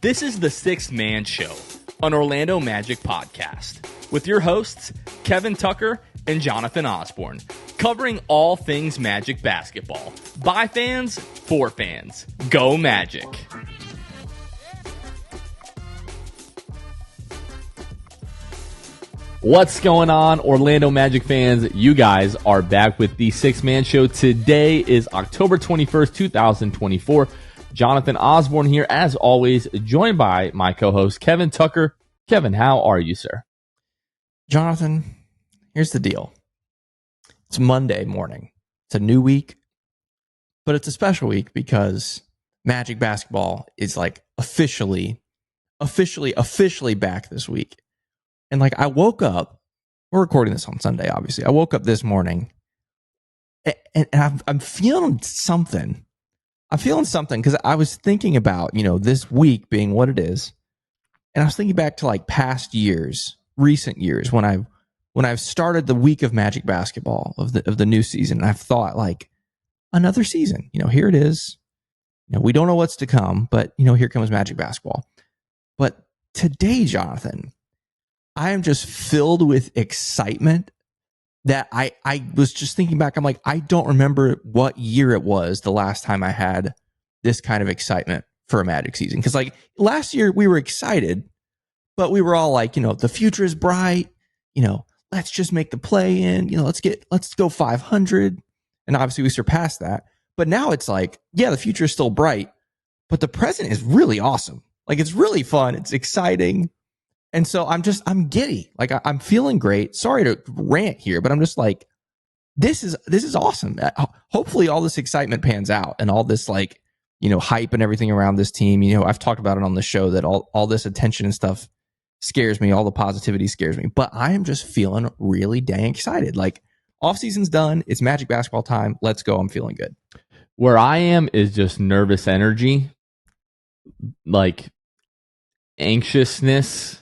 This is the Sixth Man Show, an Orlando Magic podcast, with your hosts, Kevin Tucker and Jonathan Osborne, covering all things Magic basketball. By fans, for fans. Go Magic! What's going on, Orlando Magic fans? You guys are back with the Sixth Man Show. Today is October 21st, 2024. Jonathan Osborne here, as always, joined by my co-host, Kevin Tucker. Kevin, how are you, sir? Jonathan, here's the deal. It's Monday morning. It's a new week, but it's a special week because Magic basketball is like officially back this week. And like I woke up, we're recording this on Sunday, obviously. I woke up this morning and I'm feeling something. I'm feeling something because I was thinking about, this week being what it is. And I was thinking back to like past years, recent years, when I've started the week of Magic basketball of the new season. And I've thought like another season, here it is. We don't know what's to come, but here comes Magic basketball. But today, Jonathan, I am just filled with excitement that I was just thinking back. I'm like, I don't remember what year it was the last time I had this kind of excitement for a Magic season. Because like last year we were excited, but we were all like, the future is bright. Let's just make the play in. Let's go 500. And obviously we surpassed that. But now it's like, yeah, the future is still bright, but the present is really awesome. Like it's really fun. It's exciting. And so I'm giddy. Like I'm feeling great. Sorry to rant here, but I'm just like, this is awesome. Hopefully all this excitement pans out and all this like, hype and everything around this team. I've talked about it on the show that all this attention and stuff scares me. All the positivity scares me, but I am just feeling really dang excited. Like off season's done. It's Magic basketball time. Let's go. I'm feeling good. Where I am is just nervous energy, like anxiousness.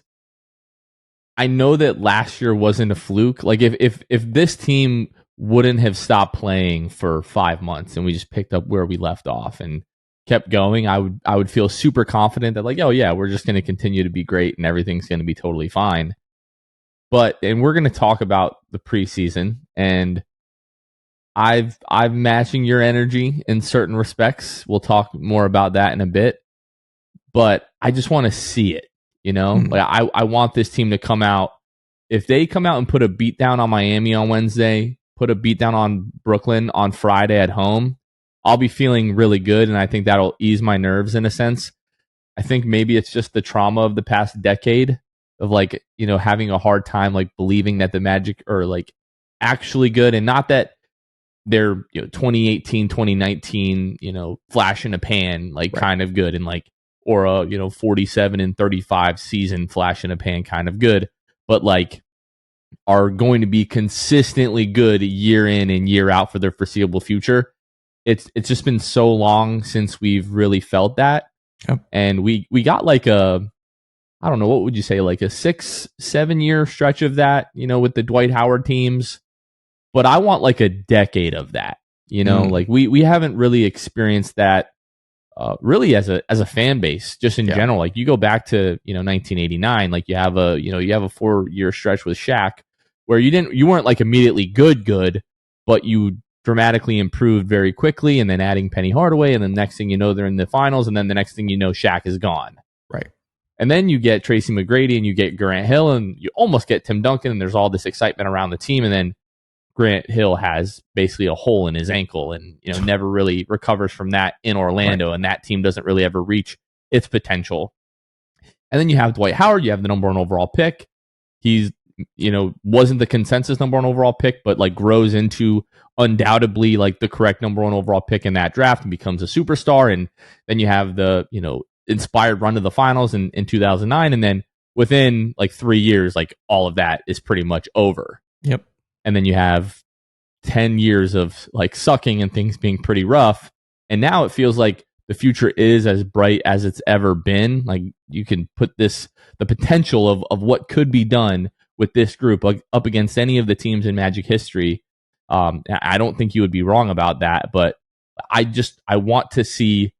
I know that last year wasn't a fluke. Like if this team wouldn't have stopped playing for 5 months and we just picked up where we left off and kept going, I would feel super confident that like, oh yeah, we're just going to continue to be great and everything's going to be totally fine. And we're going to talk about the preseason, and I'm matching your energy in certain respects. We'll talk more about that in a bit, but I just want to see it. Like I want this team to come out. If they come out and put a beat down on Miami on Wednesday, put a beat down on Brooklyn on Friday at home, I'll be feeling really good. And I think that'll ease my nerves in a sense. I think maybe it's just the trauma of the past decade of like, having a hard time, like believing that the Magic are like actually good, and not that they're, 2018, 2019, flash in a pan, like right. Kind of good. And like, or a 47-35 season flash in a pan kind of good, but like are going to be consistently good year in and year out for their foreseeable future. It's just been so long since we've really felt that. Yep. And we got like I don't know, what would you say, like a 6-7 year stretch of that, with the Dwight Howard teams. But I want like a decade of that, like we haven't really experienced that. Really as a fan base, just in general, like you go back to 1989, like you have a 4-year stretch with Shaq where you weren't like immediately good, but you dramatically improved very quickly, and then adding Penny Hardaway, and then next thing you know they're in the finals, and then the next thing you know Shaq is gone, right? And then you get Tracy McGrady and you get Grant Hill and you almost get Tim Duncan, and there's all this excitement around the team, and then Grant Hill has basically a hole in his ankle and never really recovers from that in Orlando, right. And that team doesn't really ever reach its potential. And then you have Dwight Howard, you have the number 1 overall pick. He's wasn't the consensus number 1 overall pick, but like grows into undoubtedly like the correct number 1 overall pick in that draft and becomes a superstar. And then you have the inspired run to the finals in 2009, and then within like 3 years, like all of that is pretty much over. Yep. And then you have 10 years of like sucking and things being pretty rough. And now it feels like the future is as bright as it's ever been. Like you can put the potential of what could be done with this group up against any of the teams in Magic history. I don't think you would be wrong about that, but I want to see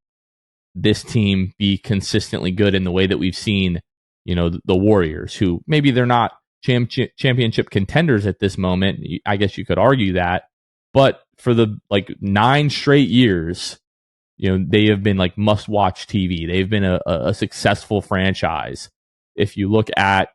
this team be consistently good in the way that we've seen, the Warriors, who maybe they're not championship contenders at this moment. I guess you could argue that, but for the 9 straight years, they have been like must-watch TV. They've been a successful franchise. If you look at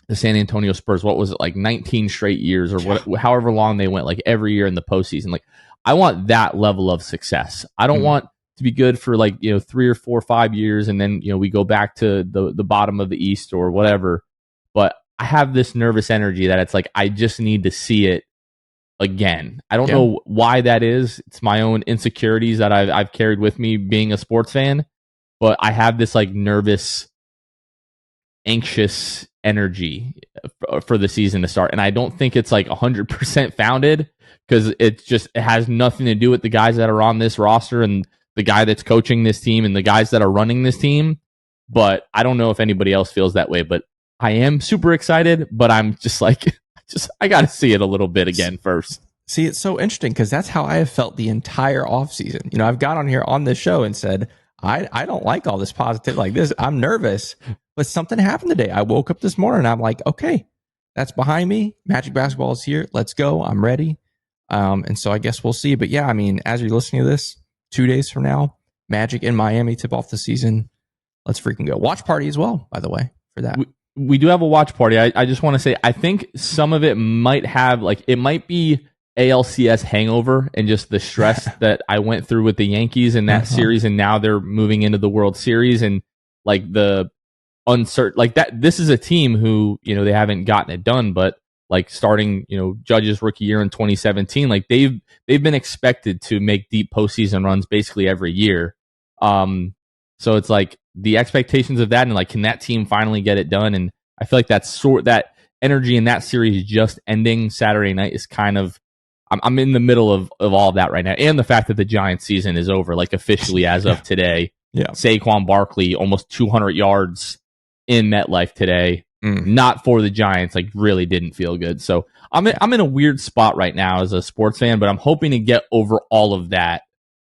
the San Antonio Spurs, what was it, like 19 straight years or however long they went, like every year in the postseason. Like, I want that level of success. I don't want to be good for 3 or 4 or 5 years and then we go back to the bottom of the East or whatever. But I have this nervous energy that it's like I just need to see it again. I don't know why that is. It's my own insecurities that I've carried with me being a sports fan, but I have this nervous, anxious energy for the season to start, and I don't think it's 100% founded, because it has nothing to do with the guys that are on this roster and the guy that's coaching this team and the guys that are running this team. But I don't know if anybody else feels that way, but I am super excited, but I'm just I got to see it a little bit again first. See, it's so interesting because that's how I have felt the entire offseason. I've got on here on this show and said, I don't like all this positive like this. I'm nervous, but something happened today. I woke up this morning and I'm like, okay, that's behind me. Magic basketball is here. Let's go. I'm ready. And so I guess we'll see. But yeah, I mean, as you're listening to this, 2 days from now, Magic in Miami tip off the season. Let's freaking go. Watch party as well, by the way, for that. We do have a watch party. I just want to say, I think some of it might have, it might be ALCS hangover and just the stress that I went through with the Yankees in that series, and now they're moving into the World Series, and the uncertain, that this is a team who, they haven't gotten it done, but starting, Judge's rookie year in 2017, they've been expected to make deep postseason runs basically every year. So it's the expectations of that, and can that team finally get it done? And I feel like that energy in that series just ending Saturday night is kind of, I'm in the middle of all of that right now. And the fact that the Giants season is over, officially as of today. Yeah. Saquon Barkley, almost 200 yards in MetLife today. Not for the Giants, really didn't feel good. So I'm in a weird spot right now as a sports fan, but I'm hoping to get over all of that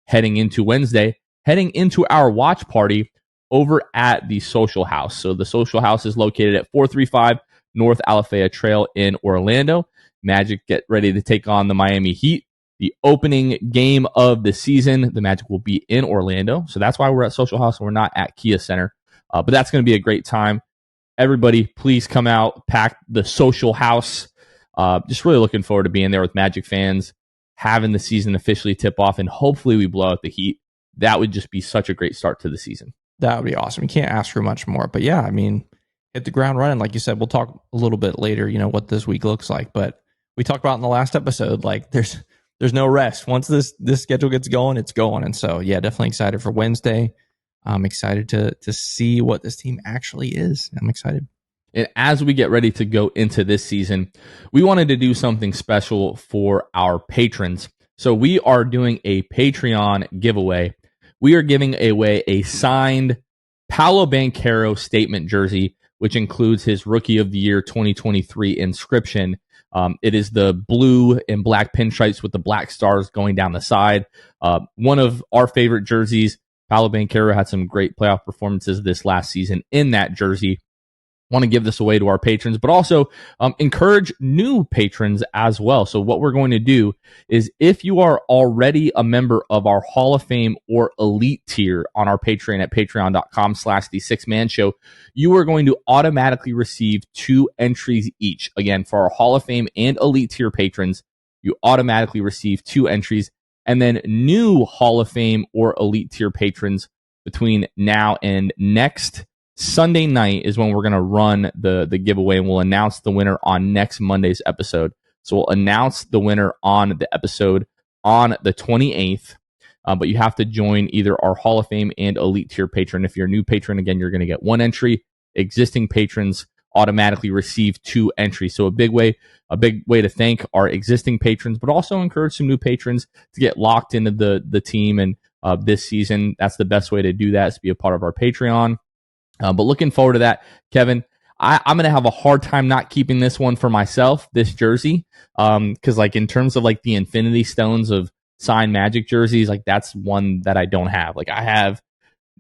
heading into Wednesday, heading into our watch party over at the Social House. So the Social House is located at 435 North Alafaya Trail in Orlando. Magic get ready to take on the Miami Heat. The opening game of the season, the Magic will be in Orlando. So that's why we're at Social House and we're not at Kia Center. But that's going to be a great time. Everybody, please come out, pack the Social House. Just really looking forward to being there with Magic fans, having the season officially tip off, and hopefully we blow out the Heat. That would just be such a great start to the season. That would be awesome. You can't ask for much more. But yeah, I mean, hit the ground running. Like you said, we'll talk a little bit later, what this week looks like. But we talked about in the last episode, there's no rest. Once this schedule gets going, it's going. And so, yeah, definitely excited for Wednesday. I'm excited to see what this team actually is. I'm excited. And as we get ready to go into this season, we wanted to do something special for our patrons. So we are doing a Patreon giveaway. We are giving away a signed Paolo Banchero statement jersey, which includes his Rookie of the Year 2023 inscription. It is the blue and black pinstripes with the black stars going down the side. One of our favorite jerseys. Paolo Banchero had some great playoff performances this last season in that jersey. Want to give this away to our patrons, but also encourage new patrons as well. So what we're going to do is, if you are already a member of our Hall of Fame or Elite tier on our Patreon at patreon.com/the6man show, you are going to automatically receive 2 entries each. Again, for our Hall of Fame and Elite tier patrons, you automatically receive 2 entries. And then new Hall of Fame or Elite tier patrons, between now and next Sunday night is when we're going to run the giveaway, and we'll announce the winner on next Monday's episode. So we'll announce the winner on the episode on the 28th, but you have to join either our Hall of Fame and Elite tier patron. If you're a new patron, again, you're going to get 1 entry. Existing patrons automatically receive 2 entries. So a big way to thank our existing patrons, but also encourage some new patrons to get locked into the team and this season. That's the best way to do that, is to be a part of our Patreon. But looking forward to that, Kevin. I'm going to have a hard time not keeping this one for myself, this jersey, because in terms of the Infinity Stones of signed Magic jerseys, that's one that I don't have. I have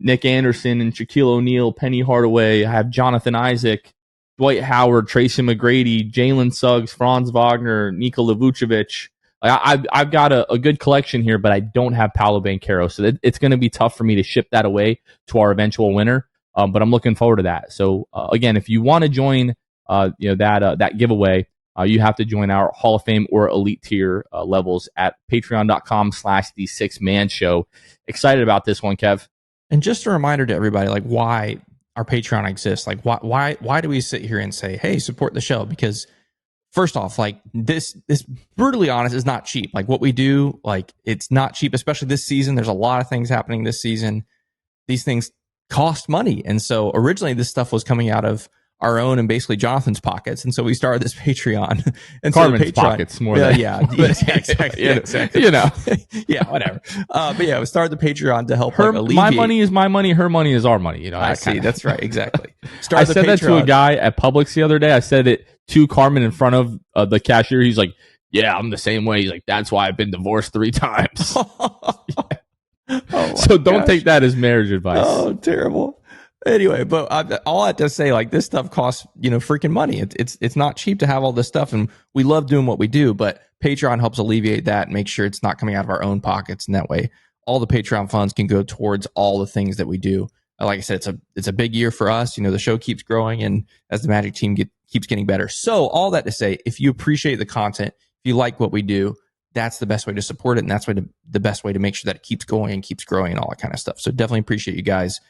Nick Anderson and Shaquille O'Neal, Penny Hardaway. I have Jonathan Isaac, Dwight Howard, Tracy McGrady, Jalen Suggs, Franz Wagner, Nikola Vucevic. I've got a good collection here, but I don't have Paolo Banchero, so it's going to be tough for me to ship that away to our eventual winner. But I'm looking forward to that. So again, if you want to join, that giveaway, you have to join our Hall of Fame or Elite tier levels at patreon.com/the6man show. Excited about this one, Kev. And just a reminder to everybody, like why our Patreon exists. Like why do we sit here and say, hey, support the show? Because first off, like this brutally honest is not cheap. Like what we do, like it's not cheap, especially this season. There's a lot of things happening this season. These things cost money. And so originally this stuff was coming out of our own and basically Jonathan's pockets. And so we started this Patreon. And Carmen's so Patreon, pockets more than exactly. You know. Yeah, whatever. But yeah, we started the Patreon to help my money is my money, her money is our money. You know, I see. That's right. Exactly. I said that to a guy at Publix the other day. I said it to Carmen in front of the cashier. He's like, yeah, I'm the same way. He's like, that's why I've been divorced 3 times. So don't take that as marriage advice. Oh, terrible. Anyway, but all I have to say, like this stuff costs, freaking money. It's not cheap to have all this stuff, and we love doing what we do. But Patreon helps alleviate that and make sure it's not coming out of our own pockets. And that way, all the Patreon funds can go towards all the things that we do. Like I said, it's a big year for us. The show keeps growing, and as the Magic team keeps getting better. So all that to say, if you appreciate the content, if you like what we do, that's the best way to support it, and that's the best way to make sure that it keeps going and keeps growing and all that kind of stuff. So definitely appreciate you guys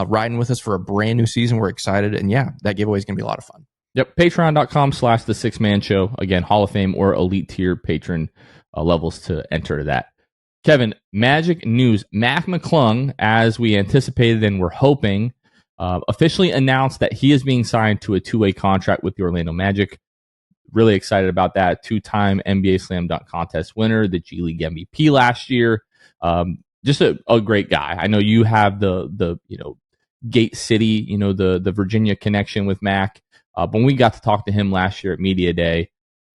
riding with us for a brand new season. We're excited, and yeah, that giveaway is going to be a lot of fun. Yep, patreon.com/the6man show. Again, Hall of Fame or Elite tier patron levels to enter that. Kevin, Magic news. Mac McClung, as we anticipated and were hoping, officially announced that he is being signed to a 2-way contract with the Orlando Magic. Really excited about that. 2-time NBA Slam Dunk Contest winner, the G League MVP last year. Just a great guy. I know you have the Gate City, the Virginia connection with Mac. But when we got to talk to him last year at Media Day,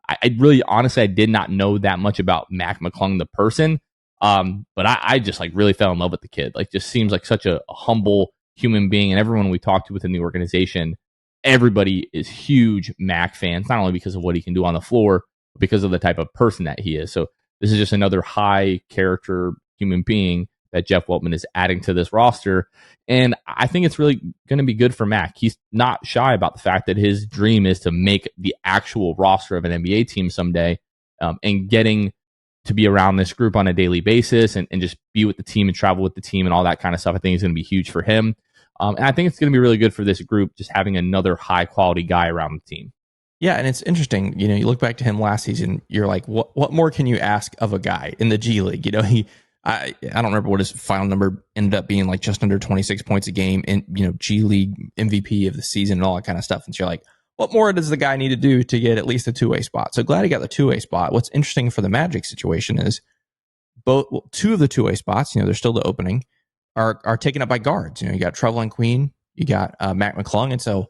I really, honestly, I did not know that much about Mac McClung, the person. But I just really fell in love with the kid. Just seems like such a humble human being, and everyone we talked to within the organization, everybody is huge Mac fans, not only because of what he can do on the floor, but because of the type of person that he is. So this is just another high character human being that Jeff Weltman is adding to this roster. And I think it's really going to be good for Mac. He's not shy about the fact that his dream is to make the actual roster of an NBA team someday, and getting to be around this group on a daily basis and just be with the team and travel with the team and all that kind of stuff. I think is going to be huge for him. And I think it's going to be really good for this group, just having another high quality guy around the team. Yeah, and it's interesting. You look back to him last season, you're like, what more can you ask of a guy in the G League? I don't remember what his final number ended up being, like just under 26 points a game, and G League MVP of the season and all that kind of stuff. And so you're like, what more does the guy need to do to get at least a 2-way spot? So glad he got the 2-way spot. What's interesting for the Magic situation is two of the 2-way spots, they're still the opening, are taken up by guards. You got Trevelyan Queen, you got Mac McClung, and so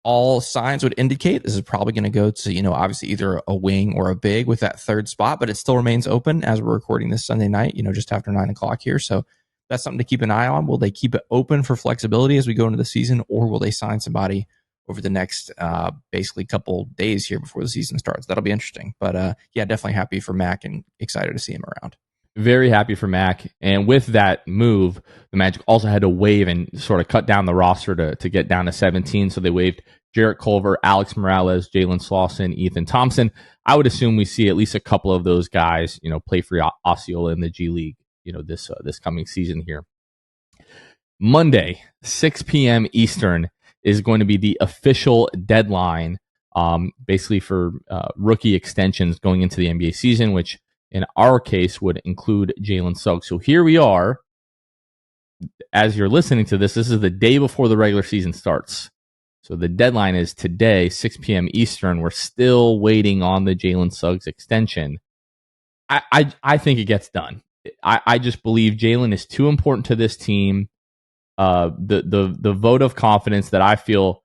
all signs would indicate this is probably going to go to, obviously either a wing or a big with that third spot, but it still remains open as we're recording this Sunday night, just after 9:00 here. So that's something to keep an eye on. Will they keep it open for flexibility as we go into the season, or will they sign somebody over the next basically couple days here before the season starts? That'll be interesting. But yeah, definitely happy for Mac and excited to see him around. Very happy for Mac. And with that move, the Magic also had to waive and sort of cut down the roster to get down to 17. So they waived Jarrett Culver, Alex Morales, Jalen Slauson, Ethan Thompson. I would assume we see at least a couple of those guys, play for Osceola in the G League, this coming season here. Monday, 6 p.m. Eastern is going to be the official deadline, basically for rookie extensions going into the NBA season, which in our case would include Jalen Suggs. So here we are. As you're listening to this, this is the day before the regular season starts. So the deadline is today, 6 p.m. Eastern. We're still waiting on the Jalen Suggs extension. I think it gets done. I just believe Jalen is too important to this team. The vote of confidence that I feel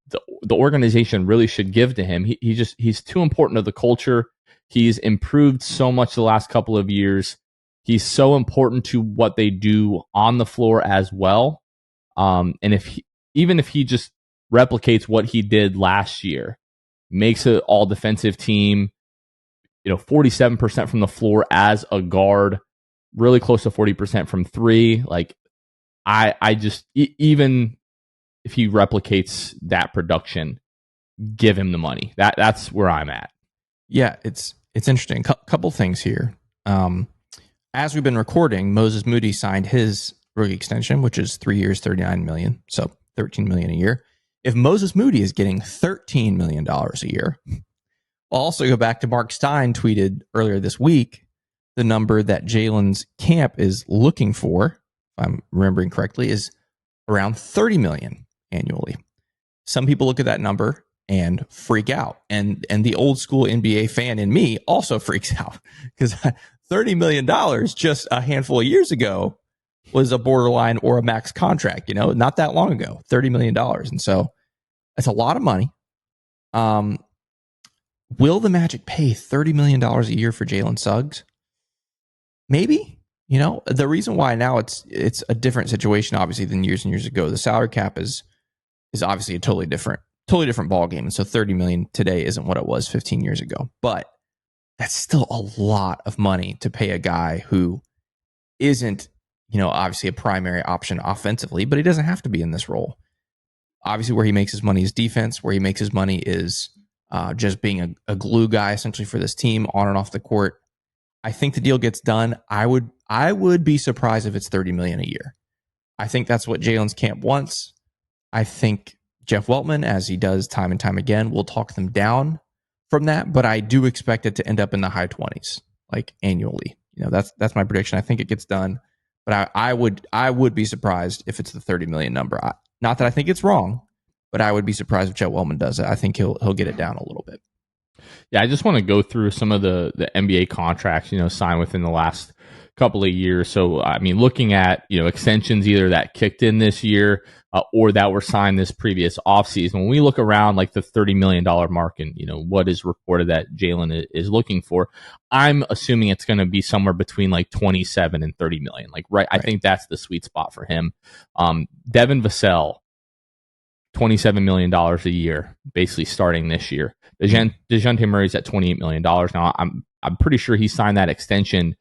the organization really should give to him. He's too important to the culture. He's improved so much the last couple of years. He's so important to what they do on the floor as well. And even if he just replicates what he did last year, makes an all defensive team, 47% from the floor as a guard, really close to 40% from three. Like I just, even if he replicates that production, give him the money. That's where I'm at. Yeah, it's interesting. Couple things here. As we've been recording, Moses Moody signed his rookie extension, which is 3 years, $39 million, so $13 million a year. If Moses Moody is getting $13 million a year, I'll also go back to Mark Stein tweeted earlier this week the number that Jalen's camp is looking for, if I'm remembering correctly, is around $30 million annually. Some people look at that number and freak out, and the old school NBA fan in me also freaks out because $30 million just a handful of years ago was a borderline or a max contract, not that long ago, $30 million. And so it's a lot of money. Will the Magic pay $30 million a year for Jalen Suggs? Maybe. The reason why now it's a different situation, obviously, than years and years ago. The salary cap is obviously a totally different ball game. And so $30 million today isn't what it was 15 years ago. But that's still a lot of money to pay a guy who isn't, obviously a primary option offensively, but he doesn't have to be in this role. Obviously, where he makes his money is defense. Where he makes his money is just being a glue guy, essentially, for this team on and off the court. I think the deal gets done. I would be surprised if it's $30 million a year. I think that's what Jalen's camp wants. I think Jeff Weltman, as he does time and time again, will talk them down from that, but I do expect it to end up in the high 20s, like annually. That's my prediction. I think it gets done, but I would be surprised if it's the 30 million number. Not that I think it's wrong, but I would be surprised if Chet Weltman does it. I think he'll get it down a little bit. Yeah, I just want to go through some of the NBA contracts, signed within the last couple of years. So, I mean, looking at, extensions either that kicked in this year or that were signed this previous offseason. When we look around like the $30 million mark and, what is reported that Jalen is looking for, I'm assuming it's going to be somewhere between like 27 and 30 million. Right. I think that's the sweet spot for him. Devin Vassell, $27 million a year, basically starting this year. DeJounte Murray's at $28 million. Now, I'm pretty sure he signed that extension,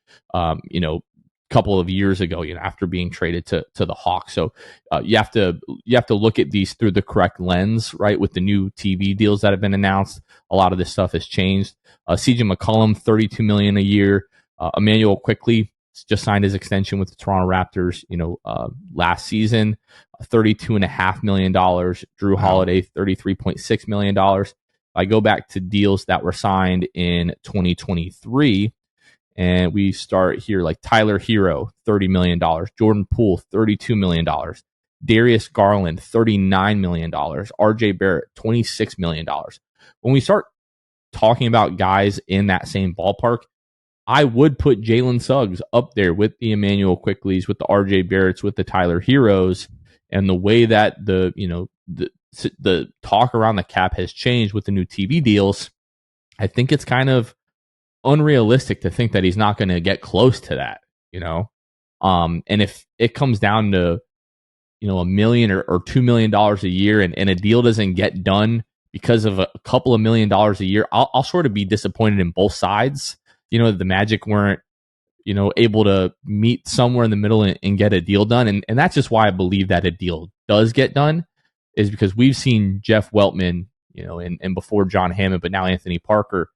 couple of years ago, after being traded to the Hawks. So you have to look at these through the correct lens, right? With the new TV deals that have been announced, a lot of this stuff has changed. CJ McCollum, $32 million a year. Emmanuel Quickley just signed his extension with the Toronto Raptors, last season, $32.5 million. Drew Holiday, $33.6 million. I go back to deals that were signed in 2023, and we start here like Tyler Hero, $30 million. Jordan Poole, $32 million. Darius Garland, $39 million. RJ Barrett, $26 million. When we start talking about guys in that same ballpark, I would put Jalen Suggs up there with the Emmanuel Quickleys, with the RJ Barretts, with the Tyler Heroes, and the way that the talk around the cap has changed with the new TV deals. I think it's kind of unrealistic to think that he's not going to get close to that, and if it comes down to, $1 million or $2 million a year and a deal doesn't get done because of a couple of $1 million a year, I'll sort of be disappointed in both sides. The Magic weren't, able to meet somewhere in the middle and get a deal done. And that's just why I believe that a deal does get done, is because we've seen Jeff Weltman, and before John Hammond, but now Anthony Parker,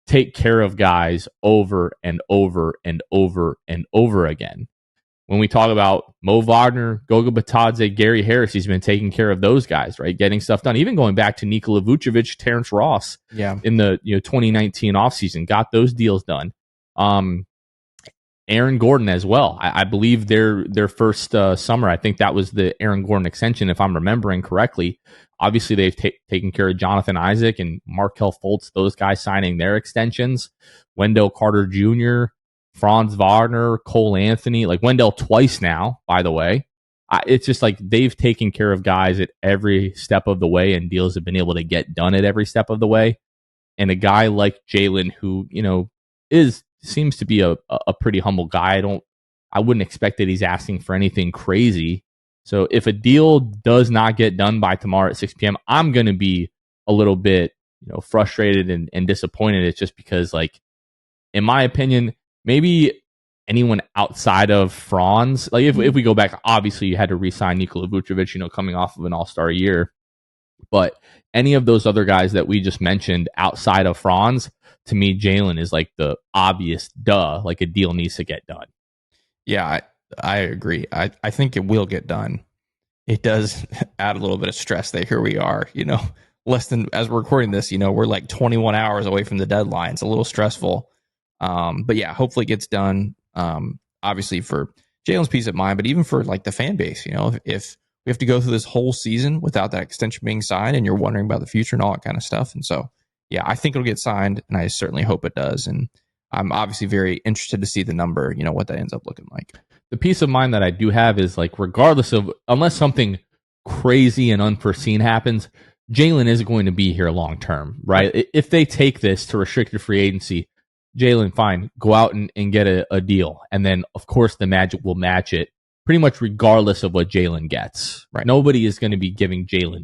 take care of guys over and over and over and over again. When we talk about Mo Wagner, Goga Batadze, Gary Harris, he's been taking care of those guys, right? Getting stuff done. Even going back to Nikola Vucevic, Terrence Ross in the 2019 offseason, got those deals done. Aaron Gordon as well. I believe their first summer, I think that was the Aaron Gordon extension, if I'm remembering correctly. Obviously, they've taken care of Jonathan Isaac and Markelle Fultz, those guys signing their extensions. Wendell Carter Jr., Franz Wagner, Cole Anthony, like Wendell twice now, by the way. It's just like they've taken care of guys at every step of the way, and deals have been able to get done at every step of the way. And a guy like Jalen, who, is seems to be a pretty humble guy. I wouldn't expect that he's asking for anything crazy. So if a deal does not get done by tomorrow at 6 p.m., I'm going to be a little bit, frustrated and disappointed. It's just because, like, in my opinion, maybe anyone outside of Franz, like if we go back, obviously you had to re-sign Nikola Vucevic, coming off of an all-star year. But any of those other guys that we just mentioned outside of Franz, to me, Jalen is like the obvious like a deal needs to get done. Yeah, I agree. I think it will get done. It does add a little bit of stress that here we are, less than, as we're recording this, we're like 21 hours away from the deadline. It's a little stressful. But yeah, hopefully it gets done. Obviously for Jalen's peace of mind, but even for like the fan base, if we have to go through this whole season without that extension being signed and you're wondering about the future and all that kind of stuff. And so, yeah, I think it'll get signed and I certainly hope it does. And I'm obviously very interested to see the number, what that ends up looking like. The peace of mind that I do have is, like, regardless of, unless something crazy and unforeseen happens, Jalen is going to be here long term, right? If they take this to restricted free agency, Jalen, fine, go out and get a deal. And then, of course, the Magic will match it pretty much regardless of what Jalen gets. Right. Nobody is going to be giving Jalen,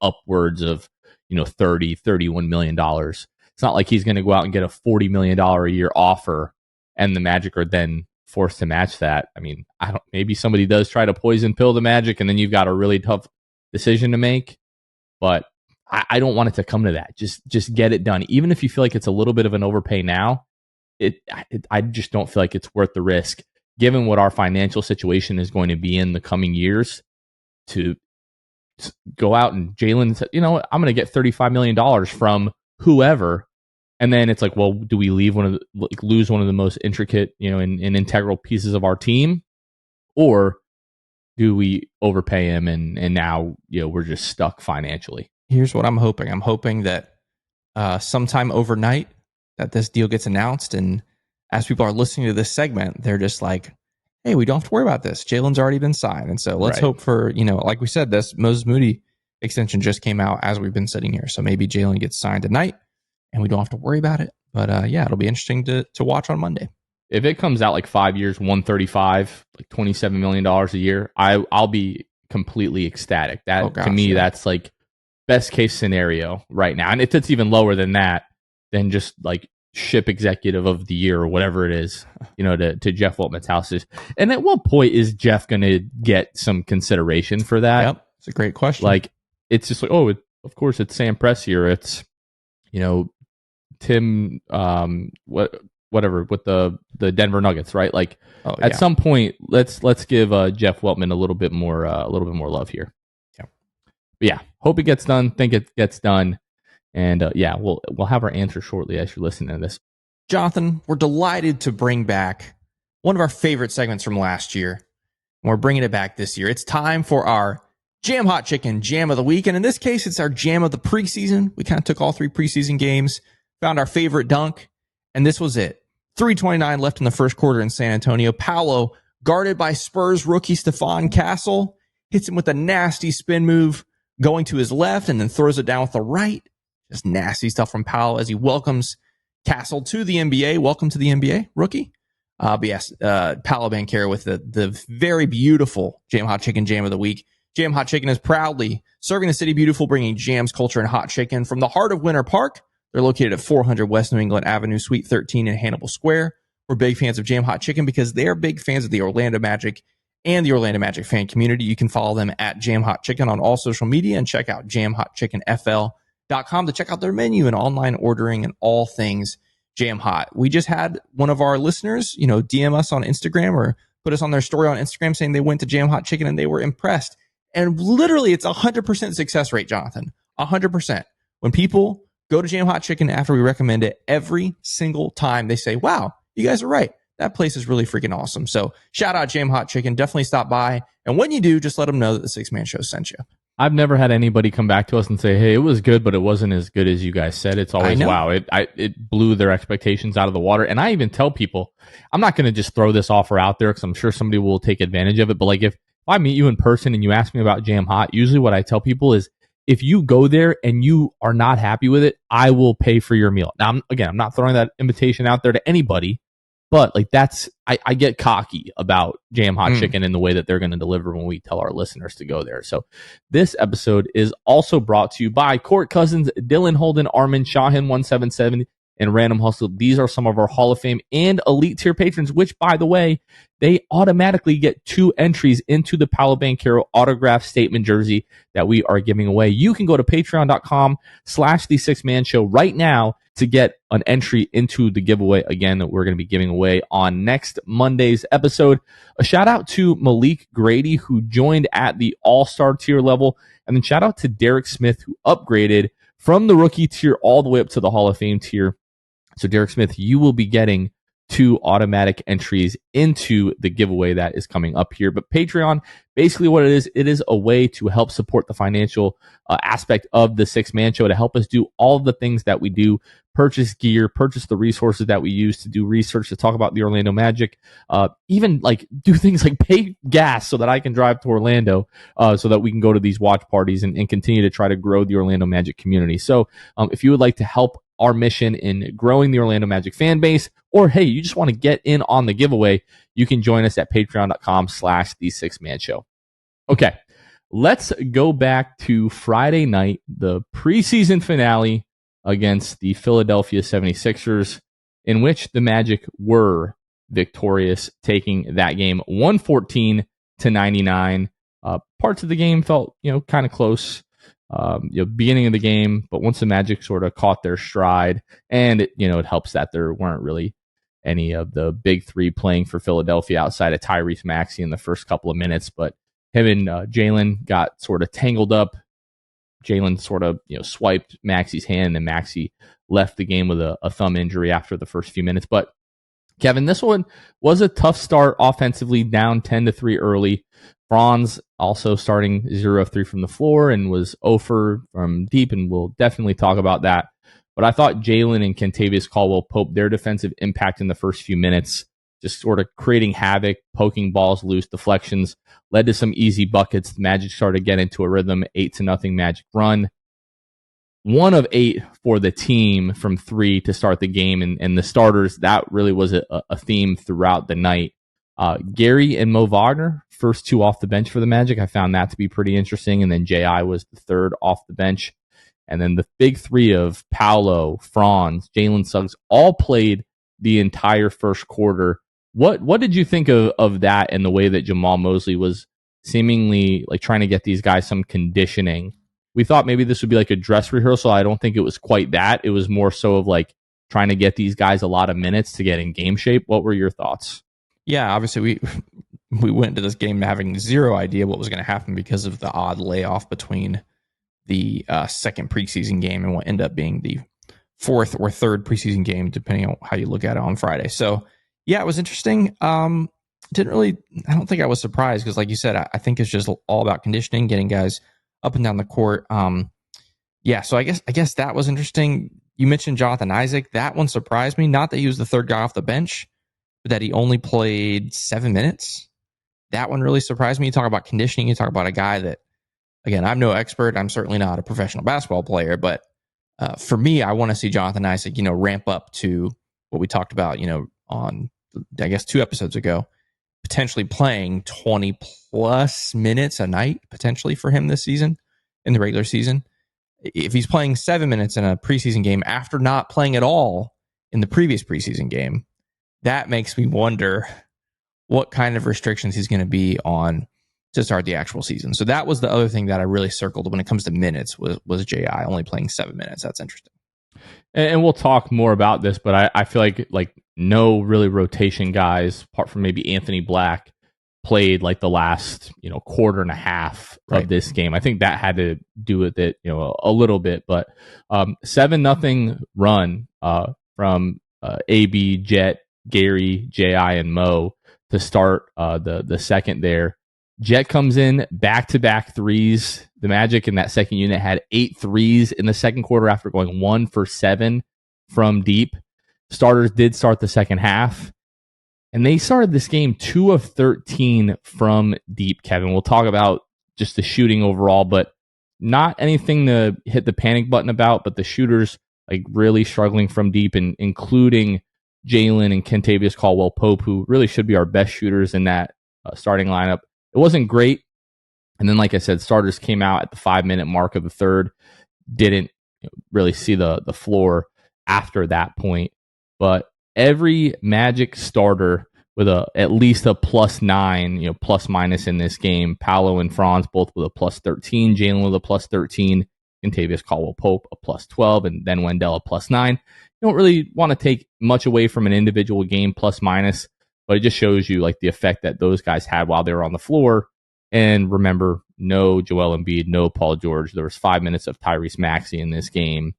upwards of, $31 million. It's not like he's going to go out and get a $40 million a year offer and the Magic are then forced to match that. I mean, maybe somebody does try to poison pill the Magic and then you've got a really tough decision to make. But I don't want it to come to that. Just get it done. Even if you feel like it's a little bit of an overpay now, I just don't feel like it's worth the risk, given what our financial situation is going to be in the coming years, to go out and Jalen said, I'm going to get $35 million from whoever. And then it's like, well, do we lose one of the most intricate, and integral pieces of our team? Or do we overpay him and now, we're just stuck financially? Here's what I'm hoping. I'm hoping that sometime overnight that this deal gets announced. And as people are listening to this segment, they're just like, hey, we don't have to worry about this. Jalen's already been signed. And so let's hope for, like we said, this Moses Moody extension just came out as we've been sitting here. So maybe Jalen gets signed tonight and we don't have to worry about it. But yeah, it'll be interesting to watch on Monday. If it comes out like 5 years, 135, like $27 million a year, I'll be completely ecstatic. That to me, that's like best case scenario right now. And if it's even lower than that, then just like ship executive of the year or whatever it is, to Jeff Weltman's houses. And at what point is Jeff going to get some consideration for that? Yep, it's a great question. Like, it's just like, of course it's Sam Prestier. It's, Tim, whatever with the Denver Nuggets, right? Like, at some point, let's give Jeff Weltman a little bit more love here. Yeah, but yeah, hope it gets done. Think it gets done. And yeah, we'll have our answer shortly as you're listening to this. Jonathan, we're delighted to bring back one of our favorite segments from last year. And we're bringing it back this year. It's time for our Jam Hot Chicken Jam of the Week. And in this case, it's our Jam of the preseason. We kind of took all 3 preseason games, found our favorite dunk, and this was it. 3:29 left in the first quarter in San Antonio. Paolo, guarded by Spurs rookie Stephon Castle, hits him with a nasty spin move going to his left and then throws it down with the right. Just nasty stuff from Paolo as he welcomes Castle to the NBA. Welcome to the NBA, rookie. But yes, Paolo Banchero with the very beautiful Jam Hot Chicken Jam of the Week. Jam Hot Chicken is proudly serving the city beautiful, bringing jams, culture, and hot chicken from the heart of Winter Park. They're located at 400 West New England Avenue, Suite 13 in Hannibal Square. We're big fans of Jam Hot Chicken because they're big fans of the Orlando Magic and the Orlando Magic fan community. You can follow them at Jam Hot Chicken on all social media and check out jamhotchickenfl.com to check out their menu and online ordering and all things Jam Hot. We just had one of our listeners, DM us on Instagram or put us on their story on Instagram saying they went to Jam Hot Chicken and they were impressed. And literally it's 100% success rate, Jonathan. 100%. When people go to Jam Hot Chicken after we recommend it, every single time they say, wow, you guys are right. That place is really freaking awesome. So shout out Jam Hot Chicken. Definitely stop by. And when you do, just let them know that the Six Man Show sent you. I've never had anybody come back to us and say, hey, it was good, but it wasn't as good as you guys said. It's always, wow, it blew their expectations out of the water. And I even tell people, I'm not going to just throw this offer out there because I'm sure somebody will take advantage of it. But like if I meet you in person and you ask me about Jam Hot, usually what I tell people is, if you go there and you are not happy with it, I will pay for your meal. Now, I'm not throwing that invitation out there to anybody, But like I get cocky about Jam Hot Chicken and the way that they're going to deliver when we tell our listeners to go there. So this episode is also brought to you by Court Cousins, Dylan Holden, Armin, Shahin 177, and Random Hustle. These are some of our Hall of Fame and elite tier patrons, which, by the way, they automatically get 2 entries into the Paolo Banchero autograph statement jersey that we are giving away. You can go to patreon.com/the6man show right now to get an entry into the giveaway again that we're going to be giving away on next Monday's episode. A shout out to Malik Grady, who joined at the all-star tier level. And then shout out to Derek Smith, who upgraded from the rookie tier all the way up to the Hall of Fame tier. So Derek Smith, you will be getting 2 automatic entries into the giveaway that is coming up here. But Patreon, basically what it is a way to help support the financial aspect of the 6-man show, to help us do all of the things that we do, purchase gear, purchase the resources that we use to do research, to talk about the Orlando Magic, even like do things like pay gas so that I can drive to Orlando, so that we can go to these watch parties and continue to try to grow the Orlando Magic community. So if you would like to help our mission in growing the Orlando Magic fan base, or hey, you just want to get in on the giveaway, you can join us at patreon.com/the6man show. Okay, let's go back to Friday night, the preseason finale against the Philadelphia 76ers, in which the Magic were victorious, taking that game 114-99. Parts of the game felt, kind of close. Beginning of the game, but once the Magic sort of caught their stride, and it helps that there weren't really any of the big 3 playing for Philadelphia outside of Tyrese Maxey in the first couple of minutes, but him and Jalen got sort of tangled up. Jalen sort of swiped Maxey's hand, and Maxey left the game with a thumb injury after the first few minutes. But Kevin, this one was a tough start offensively, down 10-3 early. Franz also starting 0 of 3 from the floor and was 0 for from deep, and we'll definitely talk about that. But I thought Jalen and Kentavious Caldwell-Pope, their defensive impact in the first few minutes, just sort of creating havoc, poking balls loose, deflections, led to some easy buckets. The Magic started to get into a rhythm, 8-0 Magic run. 1 of 8 for the team from 3 to start the game, and the starters, that really was a theme throughout the night. Gary and Mo Wagner, first 2 off the bench for the Magic. I found that to be pretty interesting. And then J.I. was the 3rd off the bench. And then the big 3 of Paolo, Franz, Jalen Suggs all played the entire first quarter. What did you think of that, and the way that Jamal Mosley was seemingly like trying to get these guys some conditioning? We thought maybe this would be like a dress rehearsal. I don't think it was quite that. It was more so of like trying to get these guys a lot of minutes to get in game shape. What were your thoughts? Yeah, obviously we went into this game having zero idea what was going to happen because of the odd layoff between the second preseason game and what ended up being the 4th or 3rd preseason game, depending on how you look at it on Friday. So yeah, it was interesting. I don't think I was surprised because, like you said, I think it's just all about conditioning, getting guys up and down the court. So I guess that was interesting. You mentioned Jonathan Isaac. That one surprised me. Not that he was the 3rd guy off the bench, but that he only played 7 minutes. That one really surprised me. You talk about conditioning. You talk about a guy that, again, I'm no expert. I'm certainly not a professional basketball player, but for me, I want to see Jonathan Isaac, ramp up to what we talked about, on, I guess, 2 episodes ago, potentially playing 20 plus minutes a night, potentially for him this season in the regular season. If he's playing 7 minutes in a preseason game after not playing at all in the previous preseason game, that makes me wonder what kind of restrictions he's going to be on to start the actual season. So that was the other thing that I really circled when it comes to minutes was J.I. only playing 7 minutes. That's interesting. And we'll talk more about this, but I feel like no really rotation guys, apart from maybe Anthony Black, played like the last quarter and a half of this game. I think that had to do with it a little bit, but 7-0 run from AB, Jet, Gary, J.I., and Mo to start the second there. Jet comes in back-to-back threes. The Magic in that second unit had 8 threes in the second quarter after going 1 for 7 from deep. Starters did start the second half, and they started this game 2 of 13 from deep, Kevin. We'll talk about just the shooting overall, but not anything to hit the panic button about, but the shooters like really struggling from deep, and including Jalen and Kentavious Caldwell-Pope, who really should be our best shooters in that starting lineup. It wasn't great. And then, like I said, starters came out at the 5-minute mark of the third, didn't really see the floor after that point. But every Magic starter with at least a +9, plus minus in this game. Paolo and Franz both with a +13, Jalen with a +13, Kentavious Caldwell-Pope a +12, and then Wendell a +9. You don't really want to take much away from an individual game plus minus, but it just shows you like the effect that those guys had while they were on the floor. And remember, no Joel Embiid, no Paul George. There was 5 minutes of Tyrese Maxey in this game.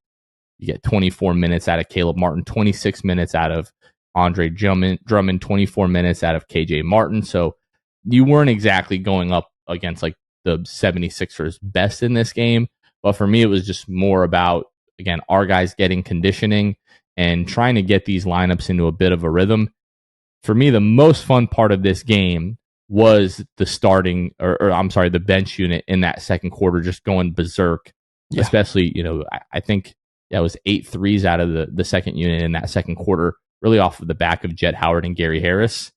You get 24 minutes out of Caleb Martin, 26 minutes out of Andre Drummond, 24 minutes out of KJ Martin. So you weren't exactly going up against like the 76ers best in this game. But for me, it was just more about, again, our guys getting conditioning and trying to get these lineups into a bit of a rhythm. For me, the most fun part of this game was the the bench unit in that second quarter just going berserk. Yeah. Especially, I think that was 8 threes out of the second unit in that second quarter, really off of the back of Jet Howard and Gary Harris.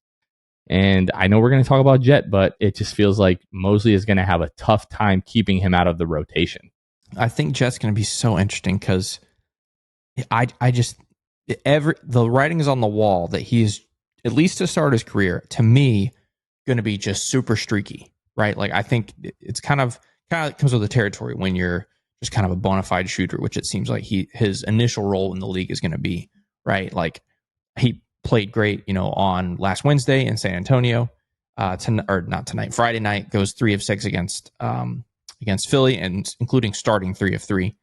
And I know we're going to talk about Jet, but it just feels like Mosley is going to have a tough time keeping him out of the rotation. I think Jet's going to be so interesting because the writing is on the wall that he's, at least to start his career, to me, going to be just super streaky, right? Like I think it's kind of comes with the territory when you're just kind of a bona fide shooter, which it seems like his initial role in the league is going to be, right? Like he played great, on last Wednesday in San Antonio, Friday night, goes 3 of 6 against Philly, and including starting 3 of 3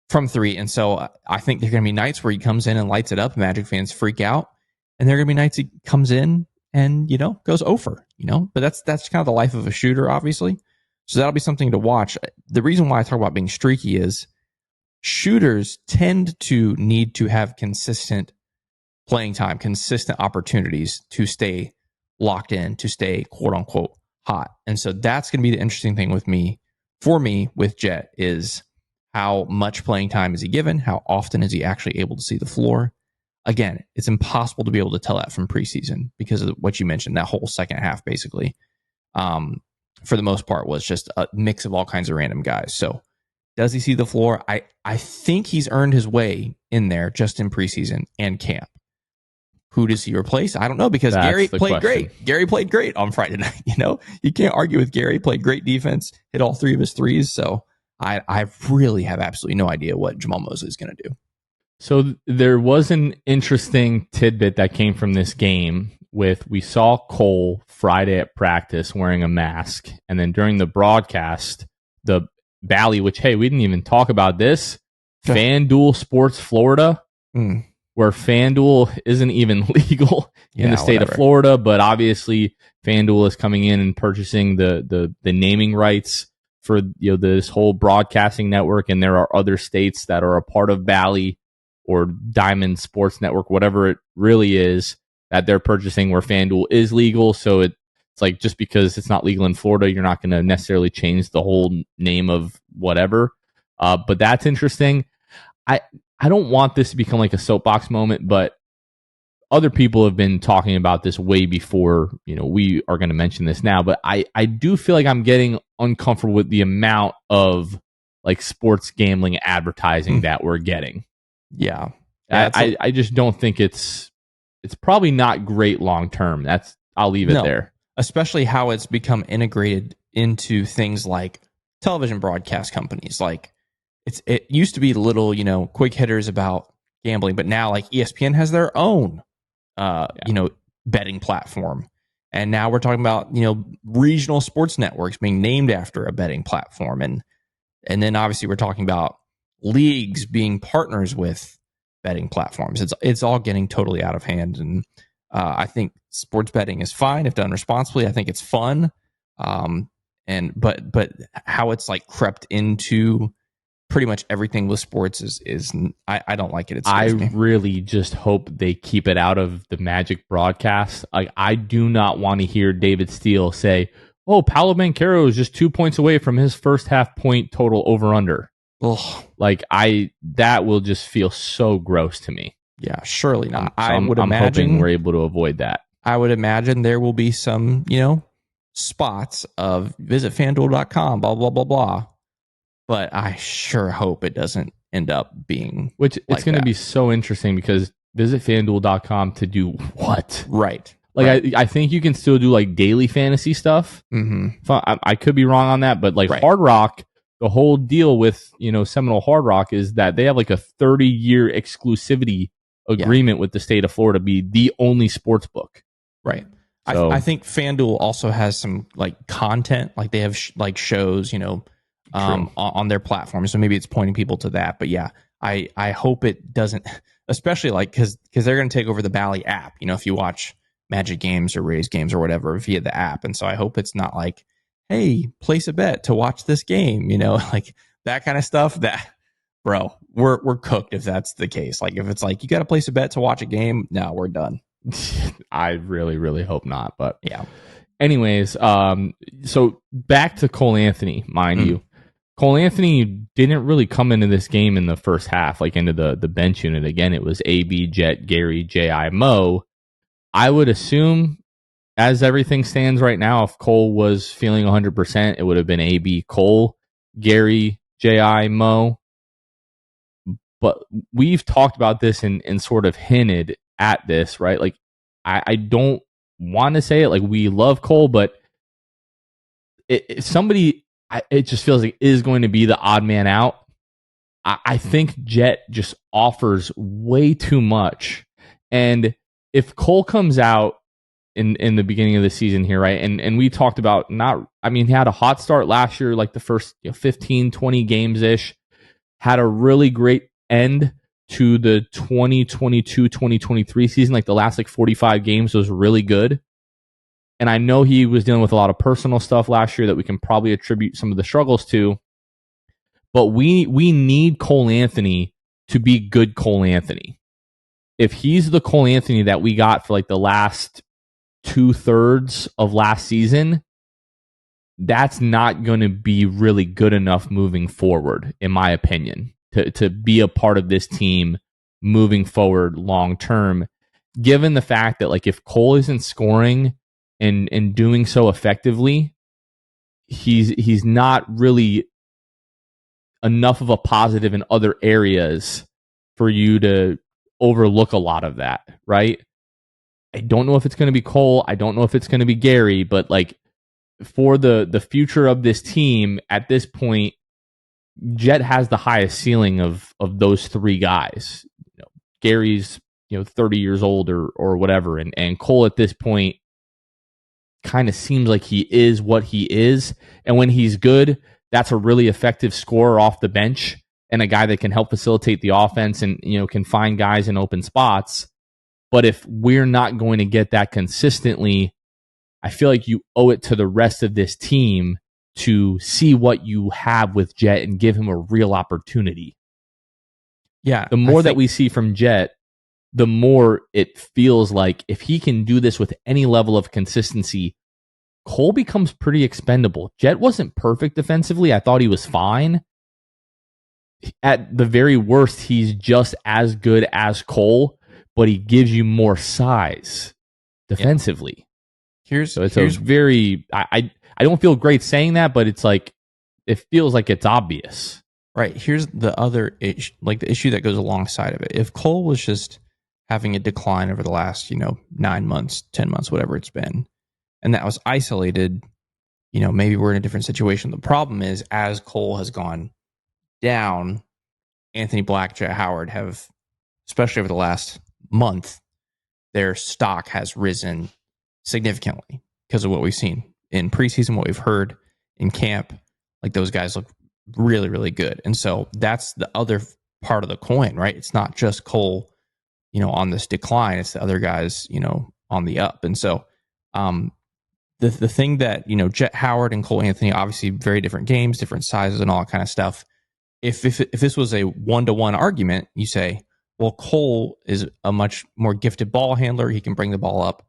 from 3. And so I think there are going to be nights where he comes in and lights it up. Magic fans freak out, and there are going to be nights he comes in and goes over. But that's kind of the life of a shooter, obviously. So that'll be something to watch. The reason why I talk about being streaky is shooters tend to need to have consistent playing time, consistent opportunities to stay locked in, to stay quote unquote hot. And so that's going to be the interesting thing for me with Jet is how much playing time is he given? How often is he actually able to see the floor? Again, it's impossible to be able to tell that from preseason because of what you mentioned, that whole second half basically, for the most part, was just a mix of all kinds of random guys. So does he see the floor? I think he's earned his way in there just in preseason and camp. Who does he replace? I don't know, because Gary played great. Gary played great on Friday night. You can't argue with Gary. Played great defense, hit all 3 of his threes. So I really have absolutely no idea what Jamal Mosley is going to do. So there was an interesting tidbit that came from this game we saw Cole Friday at practice wearing a mask. And then during the broadcast, the Bally, which, hey, we didn't even talk about this, FanDuel Sports Florida, where FanDuel isn't even legal in the state of Florida, but obviously FanDuel is coming in and purchasing the naming rights for this whole broadcasting network, and there are other states that are a part of Bally or Diamond Sports Network, whatever it really is, that they're purchasing where FanDuel is legal. So it's like, just because it's not legal in Florida, you're not going to necessarily change the whole name of whatever. But that's interesting. I don't want this to become like a soapbox moment, but other people have been talking about this way before, we are going to mention this now, but I do feel like I'm getting uncomfortable with the amount of like sports gambling advertising that we're getting. Yeah. I just don't think it's probably not great long term. I'll leave it there. Especially how it's become integrated into things like television broadcast companies. Like it used to be little, quick hitters about gambling, but now like ESPN has their own betting platform. And now we're talking about, regional sports networks being named after a betting platform. And then obviously we're talking about leagues being partners with betting platforms. It's all getting totally out of hand. And I think sports betting is fine if done responsibly. I think it's fun. But how it's like crept into pretty much everything with sports is I don't like it. I really just hope they keep it out of the Magic broadcast. Like, I do not want to hear David Steele say, "Oh, Paolo Banchero is just 2 points away from his first half point total over under." Like, that will just feel so gross to me. Yeah, surely not. So I'm hoping we're able to avoid that. I would imagine there will be some, spots of visit FanDuel.com, blah, blah, blah, blah. But I sure hope it doesn't end up being Which it's going to be so interesting because visit FanDuel.com to do what? Right. Like, I think you can still do like daily fantasy stuff. Mm-hmm. I could be wrong on that, but like Hard Rock, the whole deal with, Seminole Hard Rock is that they have like a 30-year exclusivity agreement with the state of Florida to be the only sports book. Right. So, I think FanDuel also has some like content, like they have shows, on their platform. So maybe it's pointing people to that. But yeah, I hope it doesn't, especially like because they're going to take over the Bally app. If you watch Magic games or Rays games or whatever via the app. And so I hope it's not like, hey, place a bet to watch this game, like that kind of stuff. That, bro, we're cooked if that's the case. Like if it's like you got to place a bet to watch a game, no, we're done. I really, really hope not. But yeah. Anyways, so back to Cole Anthony, mind you. Cole Anthony didn't really come into this game in the first half, like into the bench unit. Again, it was AB, Jet, Gary, J.I., Mo. I would assume, as everything stands right now, if Cole was feeling 100%, it would have been AB, Cole, Gary, J.I., Mo. But we've talked about this and sort of hinted at this, right? Like, I don't want to say it like we love Cole, but it just feels like is going to be the odd man out. I think Jet just offers way too much. And if Cole comes out in the beginning of the season here, right? And we talked about he had a hot start last year, like the first 15, 20 games-ish, had a really great end to the 2022-2023 season. Like the last 45 games was really good. And I know he was dealing with a lot of personal stuff last year that we can probably attribute some of the struggles to. But we need Cole Anthony to be good Cole Anthony. If he's the Cole Anthony that we got for like the last 2/3 of last season, that's not going to be really good enough moving forward, in my opinion, to be a part of this team moving forward long term. Given the fact that like if Cole isn't scoring and doing so effectively, he's not really enough of a positive in other areas for you to overlook a lot of that, right? I don't know if it's going to be Cole. I don't know if it's going to be Gary, but like for the future of this team at this point, Jet has the highest ceiling of those three guys. Gary's 30 years old or whatever, and Cole at this point kind of seems like he is what he is. And when he's good, that's a really effective scorer off the bench and a guy that can help facilitate the offense and can find guys in open spots. But if we're not going to get that consistently, I feel like you owe it to the rest of this team to see what you have with Jet and give him a real opportunity. Yeah. The more that we see from Jet, the more it feels like if he can do this with any level of consistency, Cole becomes pretty expendable. Jet wasn't perfect defensively. I thought he was fine. At the very worst, he's just as good as Cole, but he gives you more size defensively. Yeah. I don't feel great saying that, but it's like it feels like it's obvious. Right. Here's the other issue, like the issue that goes alongside of it. If Cole was just having a decline over the last, 9 months, 10 months, whatever it's been, and that was isolated, maybe we're in a different situation. The problem is, as Cole has gone down, Anthony Black, Jet Howard have, especially over the last month, their stock has risen significantly because of what we've seen in preseason, what we've heard in camp. Like those guys look really, really good. And so that's the other part of the coin, right? It's not just Cole, on this decline. It's the other guys, on the up. And so the thing that, Jet Howard and Cole Anthony, obviously very different games, different sizes and all that kind of stuff. If this was a 1-to-1 argument, you say, well, Cole is a much more gifted ball handler. He can bring the ball up.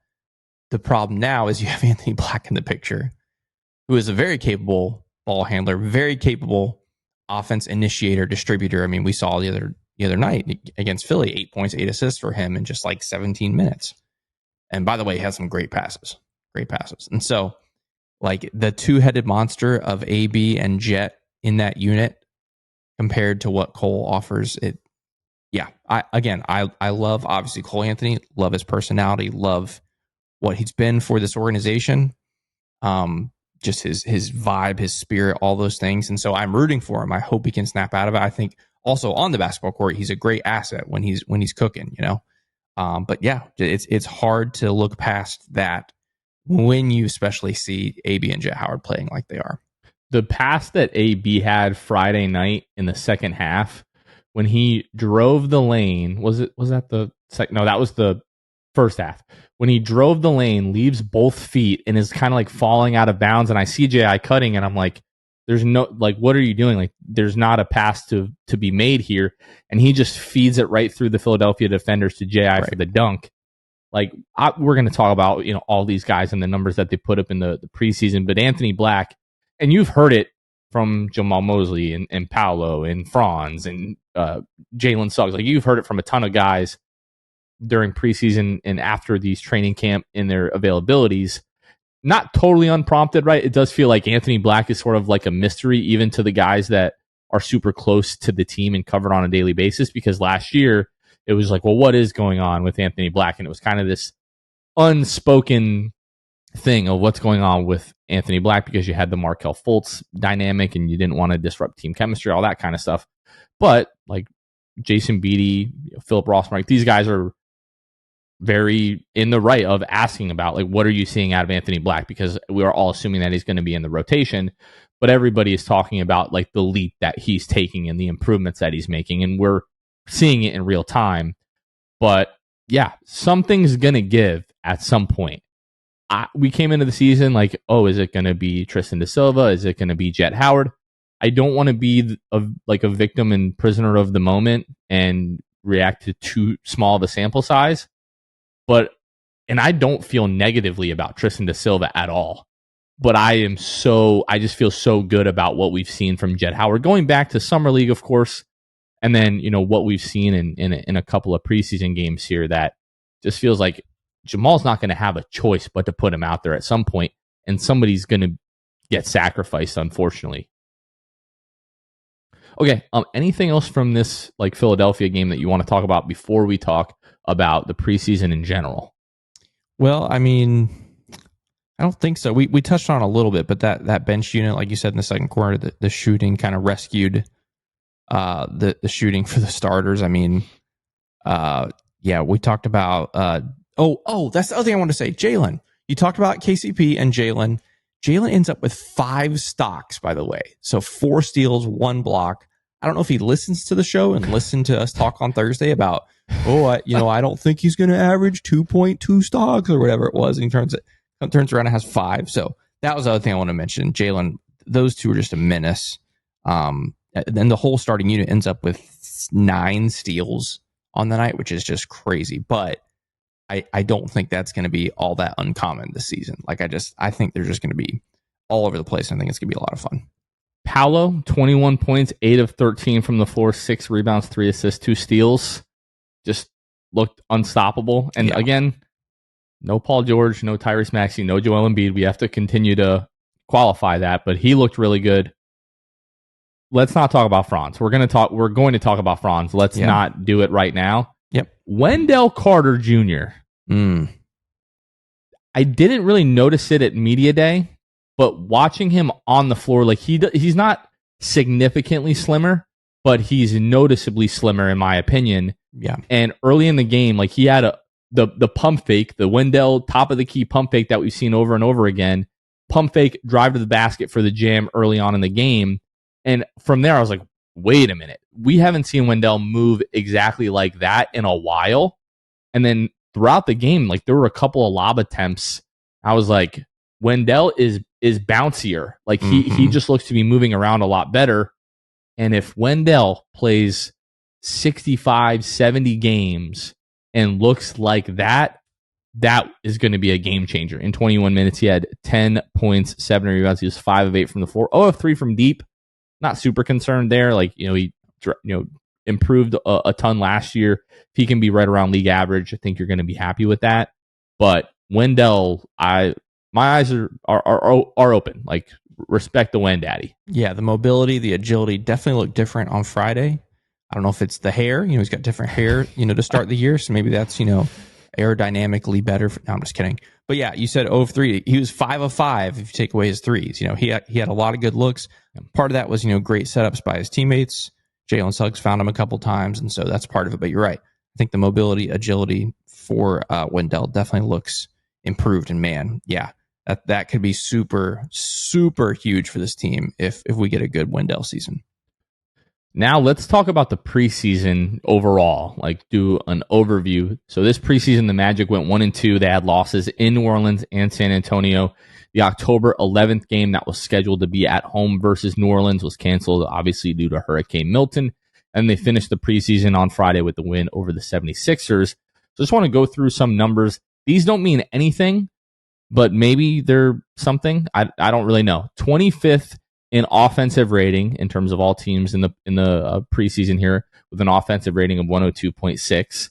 The problem now is you have Anthony Black in the picture, who is a very capable ball handler, very capable offense initiator, distributor. I mean, we saw the other, the other night against Philly, 8 points, 8 assists for him in just like 17 minutes. And by the way, he had some great passes. And so, like, the two-headed monster of AB and Jet in that unit compared to what Cole offers, I love, obviously, Cole Anthony, love his personality, love what he's been for this organization, just his vibe, his spirit, all those things. And so I'm rooting for him. I hope he can snap out of it. I think also on the basketball court, he's a great asset when he's cooking, you know. But yeah, it's hard to look past that when you especially see AB and Jet Howard playing like they are. The pass that AB had Friday night in the second half when he drove the lane, was that the second? No, that was the first half. When he drove the lane, leaves both feet and is kind of like falling out of bounds, and I see JI cutting, and I'm like, there's no, like, what are you doing? Like, there's not a pass to be made here. And he just feeds it right through the Philadelphia defenders to JI for the dunk. Like, we're going to talk about, you know, all these guys and the numbers that they put up in the preseason, but Anthony Black, and you've heard it from Jamal Mosley and Paolo and Franz and Jalen Suggs. Like, you've heard it from a ton of guys during preseason and after these training camp in their availabilities. Not totally unprompted, right? It does feel like Anthony Black is sort of like a mystery, even to the guys that are super close to the team and covered on a daily basis, because last year it was like, well, what is going on with Anthony Black? And it was kind of this unspoken thing of what's going on with Anthony Black, because you had the Markelle Fultz dynamic and you didn't want to disrupt team chemistry, all that kind of stuff. But like Jason Beatty, Philip Rossmark, these guys are very in the right of asking about, like, what are you seeing out of Anthony Black? Because we are all assuming that he's going to be in the rotation, but everybody is talking about like the leap that he's taking and the improvements that he's making, and we're seeing it in real time. But yeah, something's going to give at some point. We came into the season like, oh, is it going to be Tristan da Silva? Is it going to be Jet Howard? I don't want to be a victim and prisoner of the moment and react to too small of a sample size. And I don't feel negatively about Tristan da Silva at all. But I just feel so good about what we've seen from Jet Howard, going back to Summer League, of course, and then, you know, what we've seen in a couple of preseason games here, that just feels like Jamal's not going to have a choice but to put him out there at some point, and somebody's going to get sacrificed, unfortunately. Okay, anything else from this like Philadelphia game that you want to talk about before we talk about the preseason in general? Well, I mean, I don't think so. We touched on it a little bit, but that bench unit, like you said in the second quarter, the shooting kind of rescued the shooting for the starters. I mean, we talked about that's the other thing I want to say. Jalen, you talked about KCP and Jalen. Jalen ends up with 5 stocks, by the way. So 4 steals, 1 block. I don't know if he listens to the show and listened to us talk on Thursday about, I don't think he's going to average 2.2 stocks or whatever it was. And he turns around and has 5. So that was the other thing I want to mention. Jalen, those two are just a menace. Then the whole starting unit ends up with 9 steals on the night, which is just crazy. But I don't think that's going to be all that uncommon this season. Like, I think they're just going to be all over the place. I think it's going to be a lot of fun. Paolo, 21 points, 8 of 13 from the floor, 6 rebounds, 3 assists, 2 steals. Just looked unstoppable. And again, no Paul George, no Tyrese Maxey, no Joel Embiid. We have to continue to qualify that, but he looked really good. Let's not talk about Franz. We're going to talk about Franz. Let's not do it right now. Yep. Wendell Carter Jr. I didn't really notice it at media day, but watching him on the floor, like he's not significantly slimmer, but he's noticeably slimmer in my opinion. Yeah. And early in the game, like he had the pump fake, the Wendell top of the key pump fake that we've seen over and over again. Pump fake, drive to the basket for the jam early on in the game. And from there, I was like, wait a minute. We haven't seen Wendell move exactly like that in a while. And then throughout the game, like there were a couple of lob attempts. I was like, Wendell is bouncier. Like he just looks to be moving around a lot better. And if Wendell plays 65, 70 games and looks like that is going to be a game changer. In 21 minutes, he had 10 points, 7 rebounds. He was 5 of 8 from the floor, 0 of 3 from deep. Not super concerned there. Like, he improved a ton last year. If he can be right around league average, I think you're going to be happy with that. But Wendell, my eyes are open. Like, respect the Wendaddy. Yeah, the mobility, the agility definitely look different on Friday. I don't know if it's the hair. He's got different hair, to start the year. So maybe that's, aerodynamically better. No, I'm just kidding. But yeah, you said 0 of 3. He was 5 of 5 if you take away his threes. He had a lot of good looks. Part of that was, great setups by his teammates. Jalen Suggs found him a couple times, and so that's part of it. But you're right. I think the mobility, agility for Wendell definitely looks improved. And man, yeah, that could be super, super huge for this team if we get a good Wendell season. Now let's talk about the preseason overall, like do an overview. So this preseason, the Magic went 1-2. They had losses in New Orleans and San Antonio. The October 11th game that was scheduled to be at home versus New Orleans was canceled, obviously due to Hurricane Milton. And they finished the preseason on Friday with the win over the 76ers. So I just want to go through some numbers. These don't mean anything, but maybe they're something. I don't really know. 25th in offensive rating in terms of all teams in the preseason here, with an offensive rating of 102.6.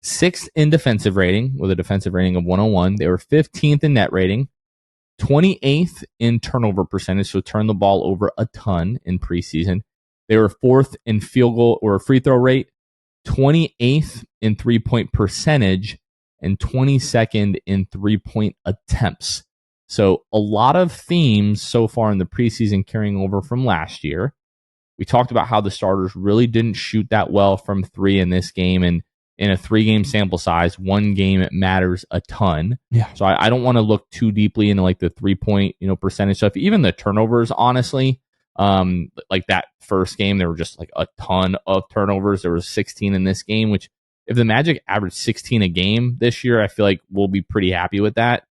6th in defensive rating with a defensive rating of 101. They were 15th in net rating. 28th in turnover percentage, so turn the ball over a ton in preseason. They were 4th in field goal or free throw rate. 28th in 3-point percentage, and 22nd in 3-point attempts. So a lot of themes so far in the preseason carrying over from last year. We talked about how the starters really didn't shoot that well from 3 in this game. And in a 3-game sample size, 1 game matters a ton. Yeah. So I don't want to look too deeply into like the 3-point, percentage stuff. Even the turnovers, honestly, like that first game, there were just like a ton of turnovers. There was 16 in this game, which if the Magic averaged 16 a game this year, I feel like we'll be pretty happy with that.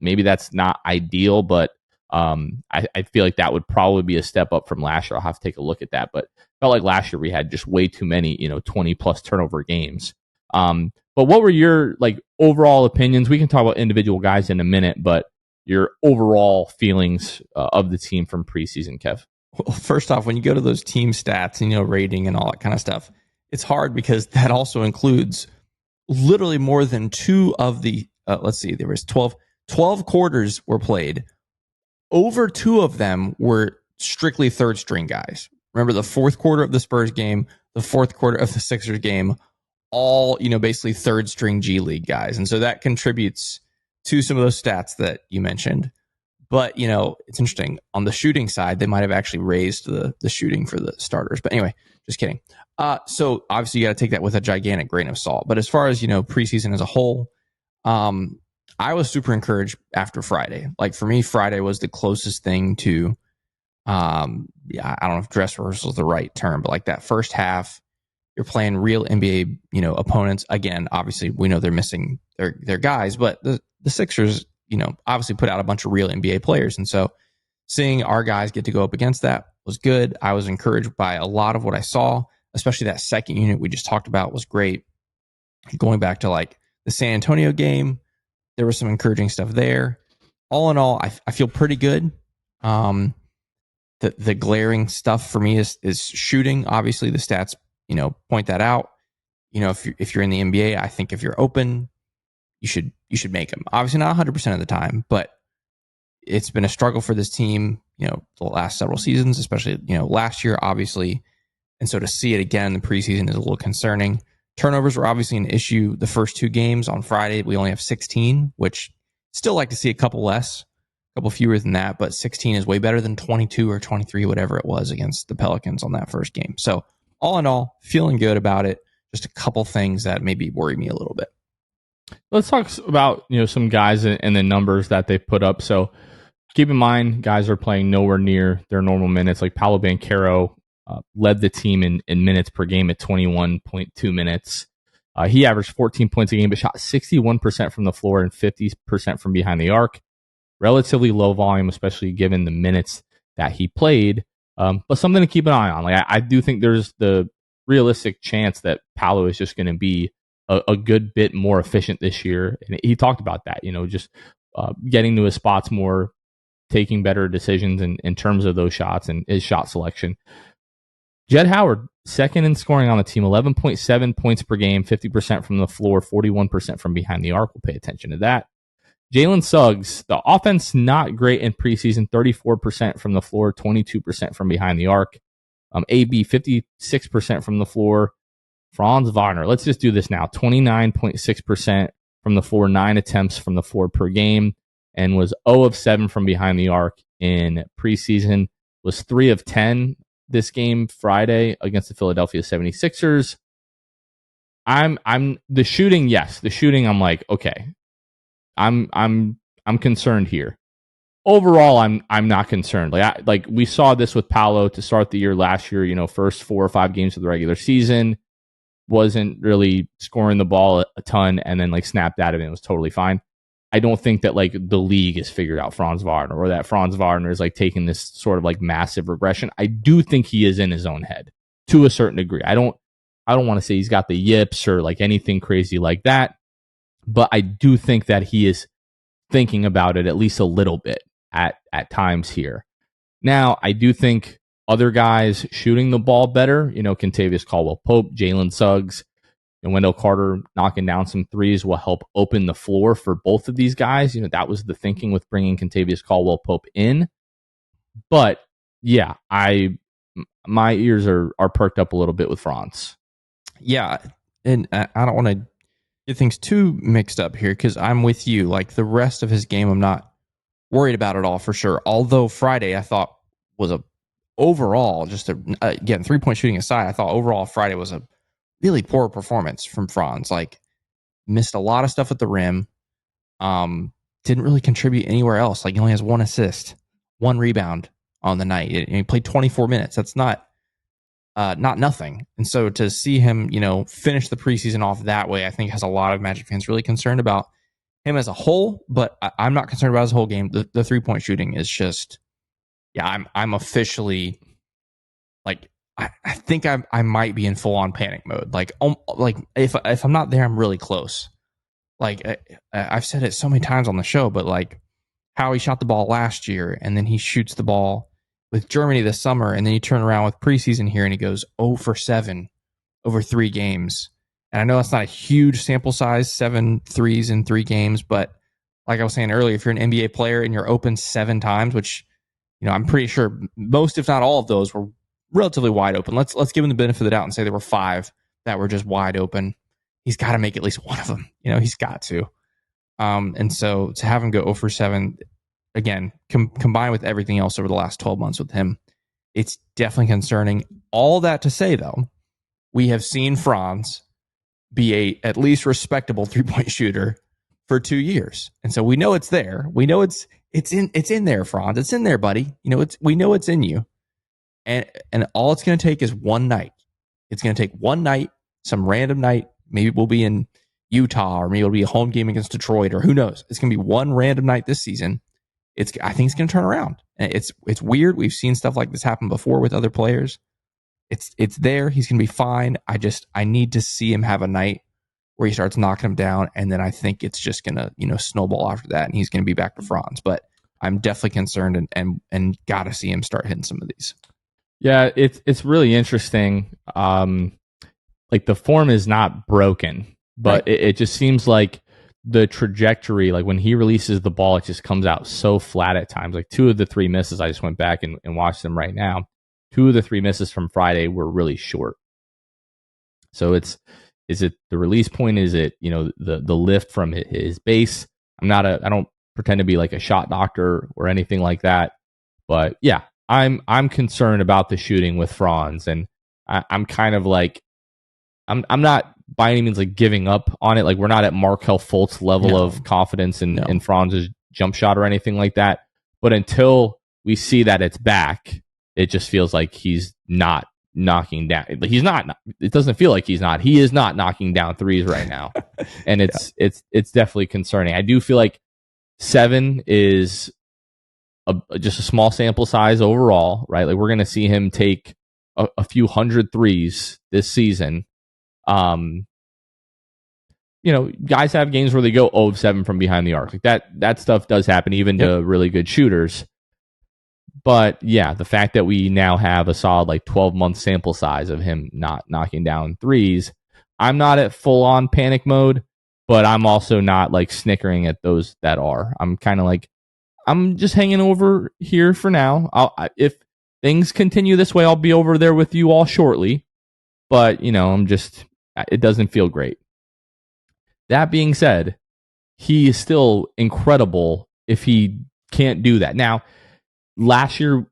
Maybe that's not ideal, but I feel like that would probably be a step up from last year. I'll have to take a look at that. But felt like last year we had just way too many, 20 plus turnover games. But what were your like overall opinions? We can talk about individual guys in a minute, but your overall feelings of the team from preseason, Kev. Well, first off, when you go to those team stats and rating and all that kind of stuff, it's hard because that also includes literally more than 2 of the let's see, there was 12 quarters were played. Over 2 of them were strictly third string guys. Remember the fourth quarter of the Spurs game, the fourth quarter of the Sixers game, all, basically third string G League guys. And so that contributes to some of those stats that you mentioned. But, it's interesting. On the shooting side, they might have actually raised the shooting for the starters. But anyway, just kidding. So obviously you got to take that with a gigantic grain of salt. But as far as, preseason as a whole, I was super encouraged after Friday. Like for me, Friday was the closest thing to, I don't know if dress rehearsal is the right term, but like that first half, you're playing real NBA, opponents. Again, obviously we know they're missing their guys, but the Sixers, obviously put out a bunch of real NBA players. And so seeing our guys get to go up against that was good. I was encouraged by a lot of what I saw, especially that second unit we just talked about was great. Going back to like the San Antonio game, there was some encouraging stuff there. All in all, I feel pretty good. The glaring stuff for me is shooting. Obviously, the stats, point that out. If you're in the NBA, I think if you're open, you should make them. Obviously, not 100% of the time, but it's been a struggle for this team, the last several seasons, especially, last year, obviously. And so to see it again in the preseason is a little concerning. Turnovers were obviously an issue the first 2 games. On Friday, we only have 16, which still like to see a couple less, a couple fewer than that, but 16 is way better than 22 or 23, whatever it was against the Pelicans on that first game. So all in all, feeling good about it. Just a couple things that maybe worry me a little bit. Let's talk about, some guys and the numbers that they put up. So keep in mind, guys are playing nowhere near their normal minutes. Like Paolo Banchero led the team in minutes per game at 21.2 minutes. He averaged 14 points a game, but shot 61% from the floor and 50% from behind the arc. Relatively low volume, especially given the minutes that he played. But something to keep an eye on. Like I do think there's the realistic chance that Paolo is just going to be a good bit more efficient this year. And he talked about that, just getting to his spots more, taking better decisions in terms of those shots and his shot selection. Jed Howard, second in scoring on the team, 11.7 points per game, 50% from the floor, 41% from behind the arc. We'll pay attention to that. Jalen Suggs, the offense not great in preseason, 34% from the floor, 22% from behind the arc. AB, 56% from the floor. Franz Wagner, let's just do this now. 29.6% from the floor, 9 attempts from the floor per game, and was 0 of 7 from behind the arc in preseason. Was 3 of 10 this game Friday against the Philadelphia 76ers. I'm the shooting, yes. The shooting, I'm like, okay. I'm concerned here. Overall, I'm not concerned. Like we saw this with Paolo to start the year last year, first 4 or 5 games of the regular season, wasn't really scoring the ball a ton, and then like snapped out of it and was totally fine. I don't think that like the league has figured out Franz Wagner, or that Franz Wagner is like taking this sort of like massive regression. I do think he is in his own head to a certain degree. I don't want to say he's got the yips or like anything crazy like that, but I do think that he is thinking about it at least a little bit at times here. Now, I do think other guys shooting the ball better, Kentavious Caldwell-Pope, Jalen Suggs, and Wendell Carter knocking down some threes will help open the floor for both of these guys. That was the thinking with bringing Kentavious Caldwell-Pope in. But yeah, my ears are perked up a little bit with Franz. Yeah, and I don't want to get things too mixed up here because I'm with you. Like the rest of his game, I'm not worried about it all for sure. Although Friday I thought was overall, again, 3-point shooting aside, I thought overall Friday was a really poor performance from Franz. Like missed a lot of stuff at the rim. Didn't really contribute anywhere else. Like he only has 1 assist, 1 rebound on the night. He played 24 minutes. That's not nothing. And so to see him, finish the preseason off that way, I think has a lot of Magic fans really concerned about him as a whole. But I'm not concerned about his whole game. The 3-point shooting is just, yeah, I'm officially like, I think I might be in full on panic mode. Like if I'm not there, I'm really close. Like I've said it so many times on the show, but like how he shot the ball last year, and then he shoots the ball with Germany this summer, and then you turn around with preseason here, and he goes 0 for 7 over 3 games. And I know that's not a huge sample size, 7 threes in 3 games, but like I was saying earlier, if you're an NBA player and you're open 7 times, which I'm pretty sure most, if not all of those, were relatively wide open. Let's give him the benefit of the doubt and say there were 5 that were just wide open. He's got to make at least one of them. He's got to. And so to have him go 0 for 7, again, combined with everything else over the last 12 months with him, it's definitely concerning. All that to say, though, we have seen Franz be a at least respectable 3-point shooter for 2 years, and so we know it's there. We know it's in there, Franz. It's in there, buddy. We know it's in you. And all it's going to take is one night. It's going to take one night, some random night. Maybe we'll be in Utah, or maybe it'll be a home game against Detroit, or who knows. It's going to be one random night this season. I think it's going to turn around. It's weird. We've seen stuff like this happen before with other players. It's there. He's going to be fine. I need to see him have a night where he starts knocking him down, and then I think it's just going to snowball after that, and he's going to be back to Franz. But I'm definitely concerned and got to see him start hitting some of these. Yeah, it's really interesting. Like the form is not broken, but right. it just seems like the trajectory, like when he releases the ball, it just comes out so flat at times. Like 2 of the 3 misses, I just went back and watched them right now. 2 of the 3 misses from Friday were really short. So is it the release point? Is it, the lift from his base? I don't pretend to be like a shot doctor or anything like that, but yeah, I'm concerned about the shooting with Franz, and I'm kind of like, I'm not by any means like giving up on it. Like we're not at Markelle Fultz level of confidence in Franz's jump shot or anything like that. But until we see that it's back, it just feels like he's not knocking down. Like he's not. It doesn't feel like he's not. He is not knocking down threes right now, and it's definitely concerning. I do feel like 7 is just a small sample size overall, right? Like we're going to see him take a few hundred threes this season. Guys have games where they go 0 of 7 from behind the arc. Like that stuff does happen even to really good shooters. But yeah, the fact that we now have a solid like 12-month sample size of him not knocking down threes, I'm not at full on panic mode, but I'm also not like snickering at those that are. I'm kind of like, I'm just hanging over here for now. If things continue this way, I'll be over there with you all shortly. But, it doesn't feel great. That being said, he is still incredible if he can't do that. Now, last year,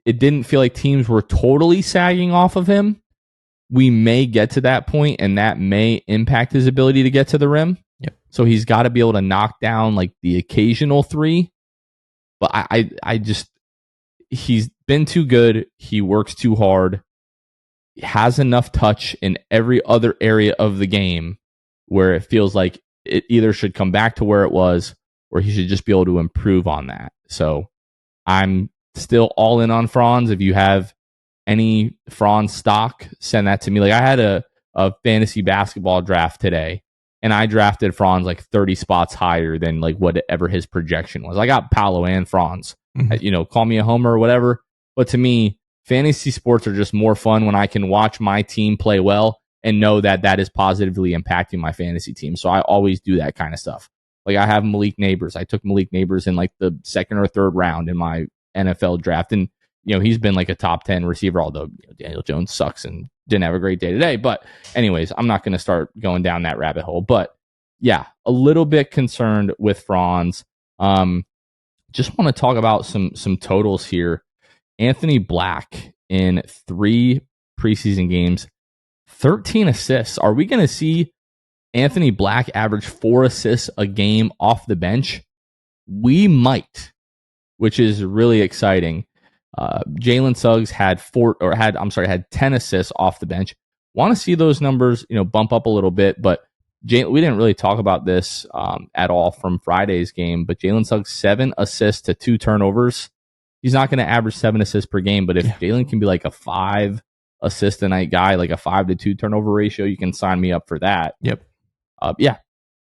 it didn't feel like teams were totally sagging off of him. We may get to that point, and that may impact his ability to get to the rim. Yep. So he's got to be able to knock down like the occasional three. But he's been too good. He works too hard. He has enough touch in every other area of the game where it feels like it either should come back to where it was or he should just be able to improve on that. So I'm still all in on Franz. If you have any Franz stock, send that to me. Like I had a fantasy basketball draft today, and I drafted Franz like 30 spots higher than like whatever his projection was. I got Paolo and Franz. Mm-hmm. Call me a homer or whatever. But to me, fantasy sports are just more fun when I can watch my team play well and know that that is positively impacting my fantasy team. So I always do that kind of stuff. Like I have Malik Neighbors. I took Malik Neighbors in like the second or third round in my NFL draft. And, he's been like a top 10 receiver, although Daniel Jones sucks and didn't have a great day today. But anyways, I'm not going to start going down that rabbit hole. But yeah, a little bit concerned with Franz. Just want to talk about some totals here. Anthony Black in 3 preseason games, 13 assists. Are we going to see Anthony Black average 4 assists a game off the bench? We might, which is really exciting. Jalen Suggs had 10 assists off the bench. Want to see those numbers, bump up a little bit, but we didn't really talk about this at all from Friday's game, but Jalen Suggs 7 assists to 2 turnovers. He's not going to average 7 assists per game, but if Jalen can be like a 5 assist a night guy, like a 5 to 2 turnover ratio, you can sign me up for that. Yep.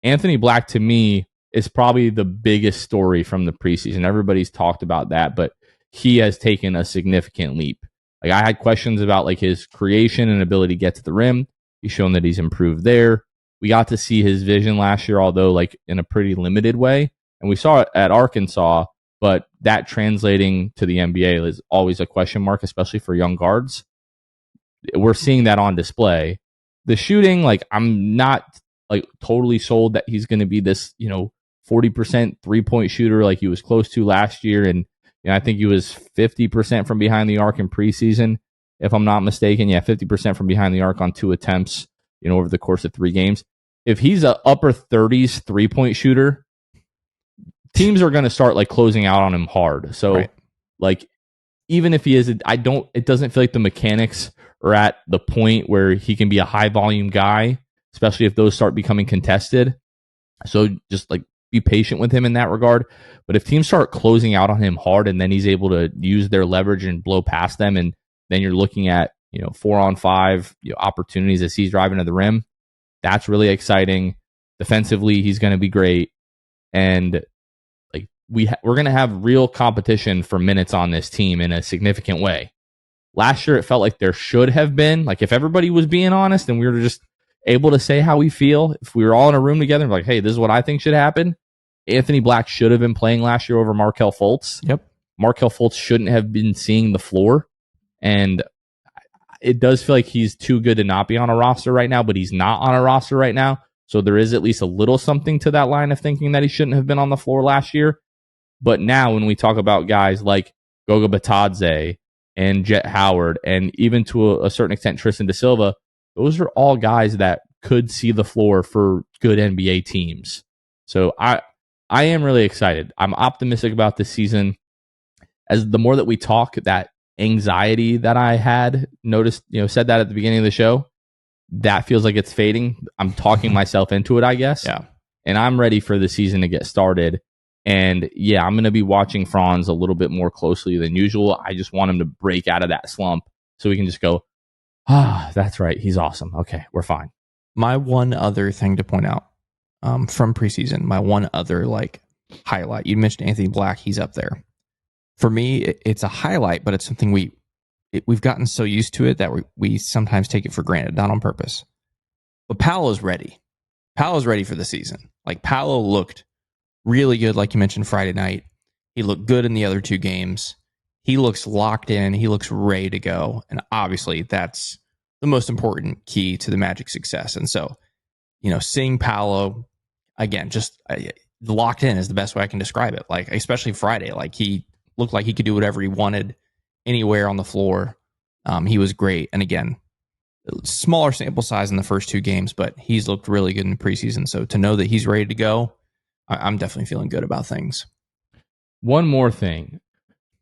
Anthony Black to me is probably the biggest story from the preseason. Everybody's talked about that, but he has taken a significant leap. Like I had questions about like his creation and ability to get to the rim. He's shown that he's improved there. We got to see his vision last year, although like in a pretty limited way. And we saw it at Arkansas, but that translating to the NBA is always a question mark, especially for young guards. We're seeing that on display. The shooting, like I'm not like totally sold that he's going to be this, 40% 3-point shooter like he was close to last year. And I think he was 50% from behind the arc in preseason, if I'm not mistaken. 50% from behind the arc on 2 attempts, over the course of 3 games. If he's a upper 30s 3-point shooter, teams are going to start like closing out on him hard. So like, even if he is, it doesn't feel like the mechanics are at the point where he can be a high volume guy, especially if those start becoming contested. So just like be patient with him in that regard. But if teams start closing out on him hard and then he's able to use their leverage and blow past them, and then you're looking at 4-on-5 opportunities as he's driving to the rim, that's really exciting. Defensively, he's going to be great, and like we're going to have real competition for minutes on this team in a significant way. Last year, it felt like there should have been, like if everybody was being honest and we were just able to say how we feel, if we were all in a room together and like, hey, this is what I think should happen, Anthony Black should have been playing last year over Markelle Fultz. Yep. Markelle Fultz shouldn't have been seeing the floor, and it does feel like he's too good to not be on a roster right now, but he's not on a roster right now. So there is at least a little something to that line of thinking that he shouldn't have been on the floor last year. But now when we talk about guys like Goga Batadze and Jet Howard, and even to a certain extent Tristan Da Silva, those are all guys that could see the floor for good NBA teams. So I am really excited. I'm optimistic about this season. As the more that we talk, that anxiety that I had noticed, said that at the beginning of the show, that feels like it's fading. I'm talking myself into it, I guess. Yeah. And I'm ready for the season to get started. And yeah, I'm going to be watching Franz a little bit more closely than usual. I just want him to break out of that slump so we can just go, that's right. He's awesome. Okay, we're fine. My one other thing to point out from preseason, my one other like highlight, you mentioned Anthony Black. He's up there. for me, it's a highlight, but it's something we've gotten so used to it that we sometimes take it for granted, not on purpose. But Paolo's ready. Paolo's ready for the season. Like, Paolo looked really good, like you mentioned, Friday night. He looked good in the other 2 games. He looks locked in. He looks ready to go. And obviously, that's the most important key to the Magic's success. And so, seeing Paolo, again, just locked in is the best way I can describe it. Like, especially Friday, like, he looked like he could do whatever he wanted anywhere on the floor. He was great. And again, smaller sample size in the first 2 games, but he's looked really good in the preseason. So to know that he's ready to go, I'm definitely feeling good about things. One more thing.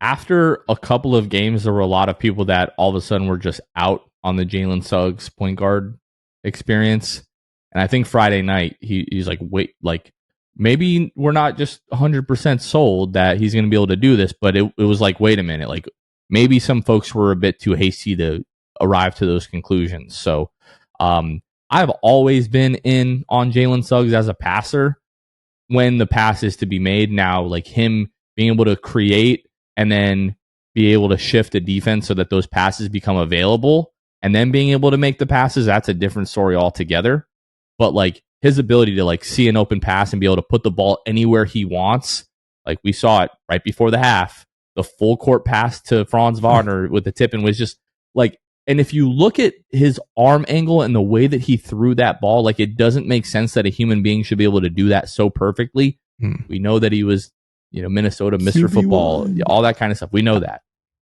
After a couple of games, there were a lot of people that all of a sudden were just out on the Jalen Suggs point guard experience. And I think Friday night, he's like, wait, like, maybe we're not just 100% sold that he's going to be able to do this, but it was like, wait a minute, like, maybe some folks were a bit too hasty to arrive to those conclusions. So I've always been in on Jalen Suggs as a passer when the pass is to be made. Now, like, him being able to create and then be able to shift the defense so that those passes become available and then being able to make the passes, that's a different story altogether. But like, his ability to like see an open pass and be able to put the ball anywhere he wants, like we saw it right before the half, the full court pass to Franz Wagner with the tip, and was just like, and if you look at his arm angle and the way that he threw that ball, like, it doesn't make sense that a human being should be able to do that so perfectly. We know that he was, Minnesota Mr. Football, all that kind of stuff. We know that.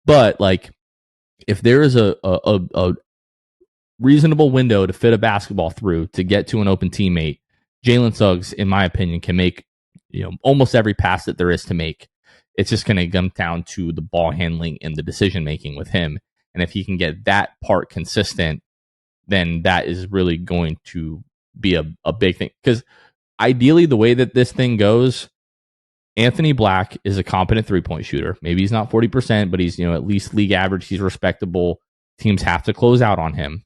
But like, if there is a reasonable window to fit a basketball through to get to an open teammate, Jalen Suggs, in my opinion, can make almost every pass that there is to make. It's just going to come down to the ball handling and the decision making with him. And if he can get that part consistent, then that is really going to be a big thing. Because ideally, the way that this thing goes, Anthony Black is a competent 3-point shooter. Maybe he's not 40%, but he's at least league average. He's respectable. Teams have to close out on him.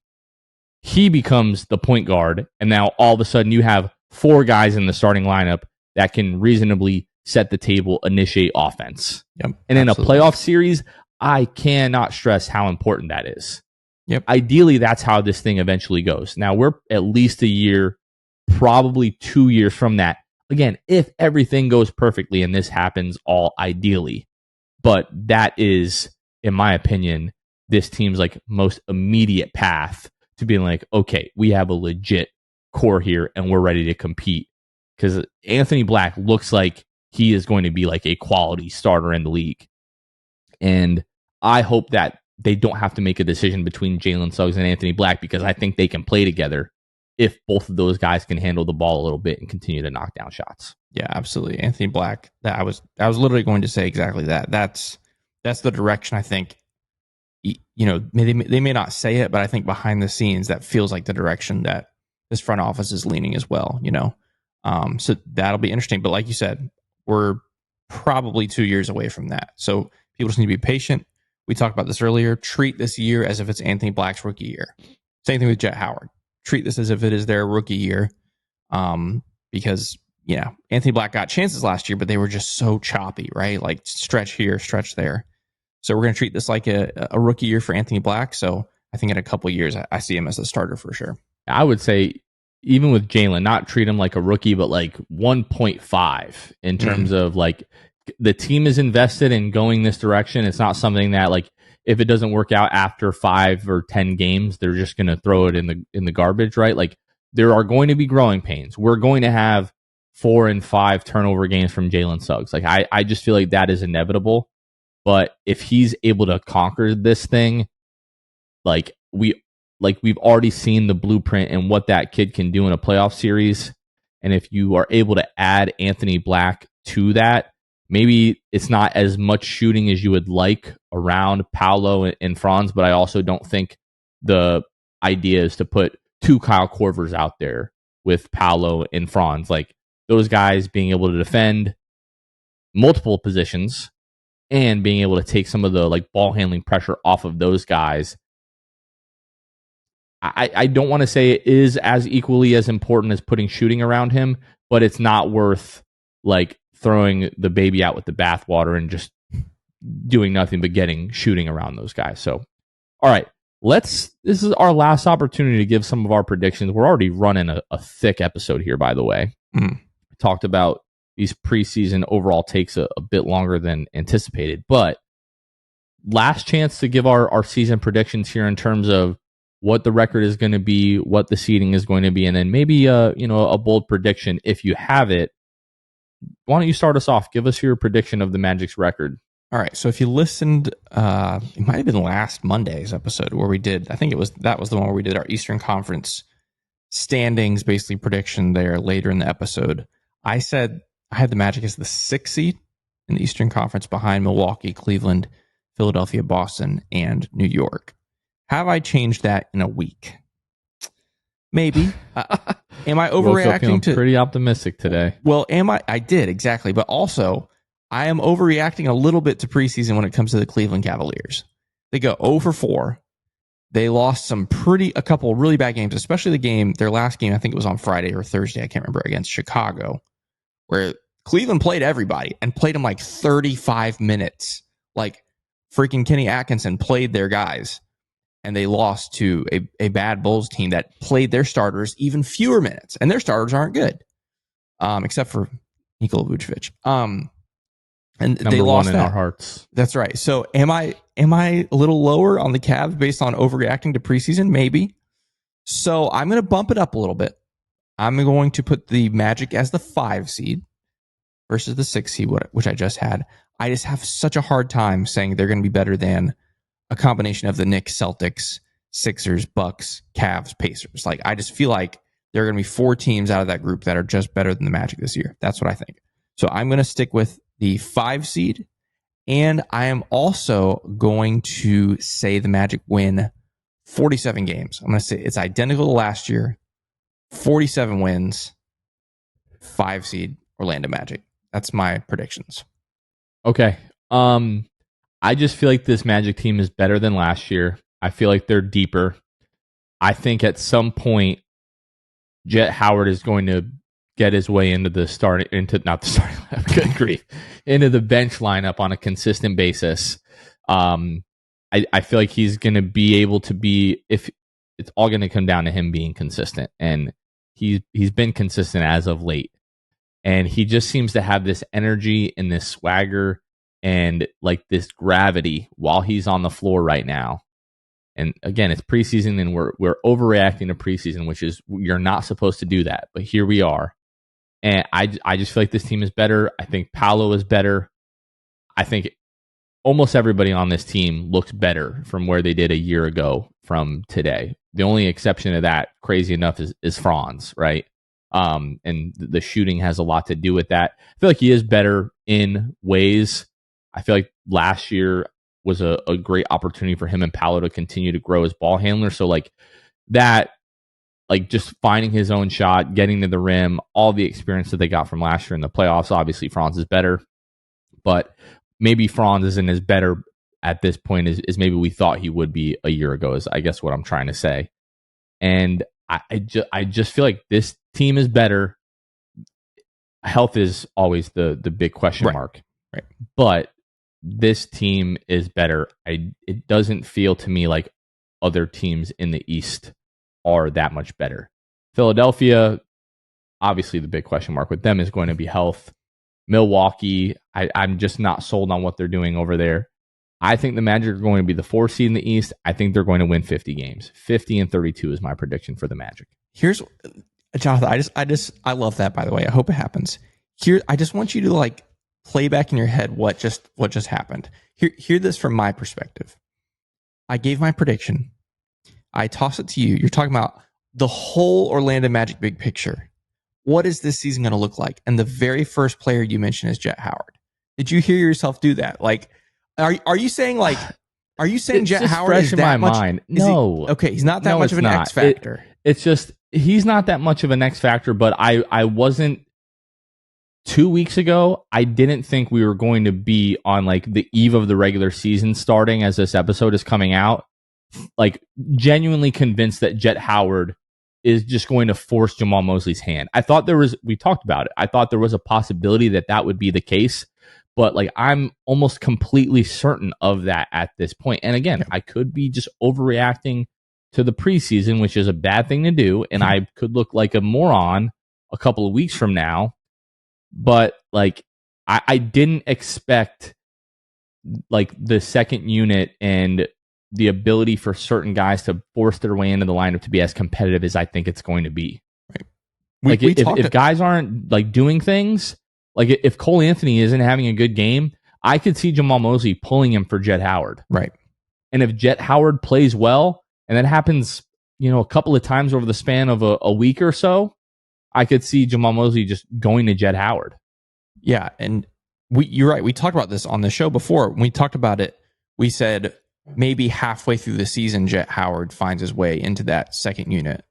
He becomes the point guard, and now all of a sudden you have 4 guys in the starting lineup that can reasonably set the table, initiate offense. Yep, and in absolutely. a playoff series, I cannot stress how important that is. Yep. Ideally, that's how this thing eventually goes. Now, we're at least a year, probably 2 years from that. Again, if everything goes perfectly and this happens all ideally. But that is, in my opinion, this team's like most immediate path to being like, okay, we have a legit core here and we're ready to compete. Because Anthony Black looks like he is going to be like a quality starter in the league. And I hope that they don't have to make a decision between Jalen Suggs and Anthony Black, because I think they can play together if both of those guys can handle the ball a little bit and continue to knock down shots. Yeah, absolutely. Anthony Black, I was literally going to say exactly that. That's the direction I think, they may not say it, but I think behind the scenes, that feels like the direction that this front office is leaning as well, So that'll be interesting. But like you said, we're probably 2 years away from that. So people just need to be patient. We talked about this earlier. Treat this year as if it's Anthony Black's rookie year. Same thing with Jet Howard. Treat this as if it is their rookie year. Because, Anthony Black got chances last year, but they were just so choppy, right? Like, stretch here, stretch there. So we're going to treat this like a rookie year for Anthony Black. So I think in a couple of years, I see him as a starter for sure. I would say, even with Jalen, not treat him like a rookie, but like 1.5 in terms of like, the team is invested in going this direction. It's not something that, like, if it doesn't work out after 5 or 10 games, they're just going to throw it in the garbage, right? Like, there are going to be growing pains. We're going to have 4 and 5 turnover games from Jalen Suggs. Like, I just feel like that is inevitable. But if he's able to conquer this thing, we've already seen the blueprint and what that kid can do in a playoff series. And if you are able to add Anthony Black to that, maybe it's not as much shooting as you would like around Paolo and Franz, but I also don't think the idea is to put 2 Kyle Korvers out there with Paolo and Franz. Like, those guys being able to defend multiple positions and being able to take some of the like ball handling pressure off of those guys. I don't want to say it is as equally as important as putting shooting around him, but it's not worth like throwing the baby out with the bathwater and just doing nothing but shooting around those guys. So, all right, this is our last opportunity to give some of our predictions. We're already running a thick episode here, by the way. We talked about these preseason overall takes a bit longer than anticipated, but last chance to give our season predictions here in terms of what the record is going to be, what the seeding is going to be, and then maybe a bold prediction if you have it. Why don't you start us off? Give us your prediction of the Magic's record. All right. So if you listened, it might have been last Monday's episode where we did. I think that was the one where we did our Eastern Conference standings, basically prediction there later in the episode. I said I had the Magic as the 6th seed in the Eastern Conference behind Milwaukee, Cleveland, Philadelphia, Boston, and New York. Have I changed that in a week? Maybe. Am I overreacting to... Pretty optimistic today. Well, I did, exactly. But also, I am overreacting a little bit to preseason when it comes to the Cleveland Cavaliers. They go 0-4. They lost a couple really bad games, especially their last game, I think it was on Friday or Thursday, I can't remember, against Chicago, where Cleveland played everybody and played them like 35 minutes. Like freaking Kenny Atkinson played their guys. And they lost to a bad Bulls team that played their starters even fewer minutes. And their starters aren't good, except for Nikola Vucevic. And Number they lost one in our hearts. That's right. So am I a little lower on the Cavs based on overreacting to preseason? Maybe. So I'm going to bump it up a little bit. I'm going to put the Magic as the 5 seed versus the 6 seed, which I just had. I just have such a hard time saying they're going to be better than a combination of the Knicks, Celtics, Sixers, Bucks, Cavs, Pacers. Like, I just feel like there are going to be 4 teams out of that group that are just better than the Magic this year. That's what I think. So I'm going to stick with the 5 seed, and I am also going to say the Magic win 47 games. I'm going to say it's identical to last year, 47 wins, 5 seed, Orlando Magic. That's my predictions. Okay. I just feel like this Magic team is better than last year. I feel like they're deeper. I think at some point, Jet Howard is going to get his way into the good grief, into the bench lineup on a consistent basis. I feel like he's going to be able to be, if it's all going to come down to him being consistent, and he's been consistent as of late, and he just seems to have this energy and this swagger and like this gravity while he's on the floor right now. And again, it's preseason, and we're overreacting to preseason, which is, you're not supposed to do that. But here we are. And I just feel like this team is better. I think Paolo is better. I think almost everybody on this team looks better from where they did a year ago from today. The only exception to that, crazy enough, is Franz, right? And the shooting has a lot to do with that. I feel like he is better in ways. I feel like last year was a great opportunity for him and Paolo to continue to grow as ball handler. So like that, like just finding his own shot, getting to the rim, all the experience that they got from last year in the playoffs. Obviously, Franz is better, but maybe Franz isn't as better at this point as maybe we thought he would be a year ago, is I guess what I'm trying to say. And I just feel like this team is better. Health is always the big question mark. Right. But this team is better. It doesn't feel to me like other teams in the East are that much better. Philadelphia, obviously the big question mark with them is going to be health. Milwaukee, I'm just not sold on what they're doing over there. I think the Magic are going to be the 4 seed in the East. I think they're going to win 50 games. 50-32 is my prediction for the Magic. Here's, Jonathan, I love that, by the way. I hope it happens. Here, I just want you to like play back in your head what just happened. Hear this from my perspective. I gave my prediction. I toss it to you. You're talking about the whole Orlando Magic big picture. What is this season going to look like? And the very first player you mentioned is Jet Howard. Did you hear yourself do that? Like, are you saying Jet Howard is that much? Mind. No. Okay, he's not that much of an X factor. It's just he's not that much of an X factor. But I wasn't. 2 weeks ago, I didn't think we were going to be on like the eve of the regular season starting as this episode is coming out. Like genuinely convinced that Jet Howard is just going to force Jamal Mosley's hand. We talked about it. I thought there was a possibility that would be the case, But like I'm almost completely certain of that at this point. And again, I could be just overreacting to the preseason, which is a bad thing to do, and I could look like a moron a couple of weeks from now. But like I didn't expect like the second unit and the ability for certain guys to force their way into the lineup to be as competitive as I think it's going to be. Right. If guys aren't like doing things, like if Cole Anthony isn't having a good game, I could see Jamal Mosley pulling him for Jet Howard. Right. And if Jet Howard plays well, and that happens, a couple of times over the span of a week or so, I could see Jamal Mosley just going to Jet Howard. Yeah, and you're right. We talked about this on the show before. When we talked about it, we said maybe halfway through the season, Jet Howard finds his way into that second unit.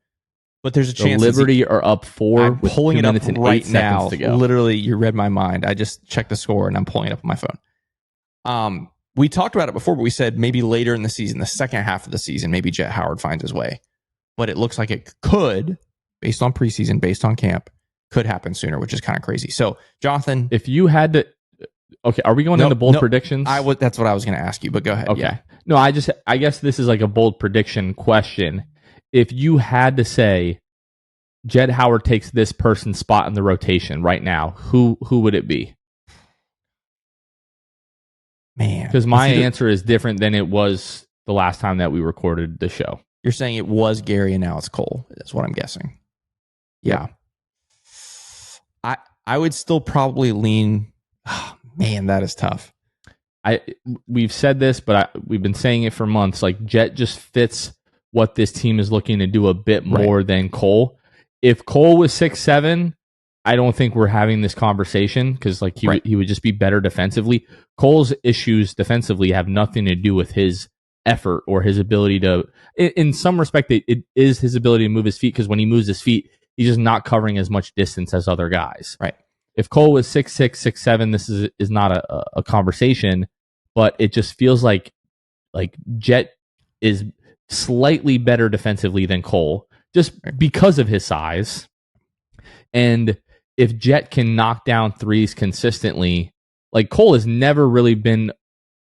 But there's a chance. Liberty are up 4. I'm pulling it up right now. To go. Literally, you read my mind. I just checked the score and I'm pulling it up on my phone. We talked about it before, but we said maybe later in the season, the second half of the season, maybe Jet Howard finds his way. But it looks like it could, based on preseason, based on camp, could happen sooner, which is kind of crazy. So, Jonathan, if you had to, okay, are we going into bold predictions? That's what I was going to ask you, but go ahead. Okay. Yeah. No, I guess this is like a bold prediction question. If you had to say Jet Howard takes this person's spot in the rotation right now, who would it be? Man, because my answer is different than it was the last time that we recorded the show. You're saying it was Gary and now it's Cole. That's what I'm guessing. Yeah. I would still probably lean. Oh, man, that is tough. We've said this, but we've been saying it for months. Like Jet just fits what this team is looking to do a bit more than Cole. If Cole was 6'7", I don't think we're having this conversation because like he would just be better defensively. Cole's issues defensively have nothing to do with his effort or his ability to. In some respect, it is his ability to move his feet because when he moves his feet, he's just not covering as much distance as other guys. Right. If Cole was 6'6", 6'7", this is not a conversation, but it just feels like Jet is slightly better defensively than Cole just because of his size. And if Jet can knock down threes consistently, like Cole has never really been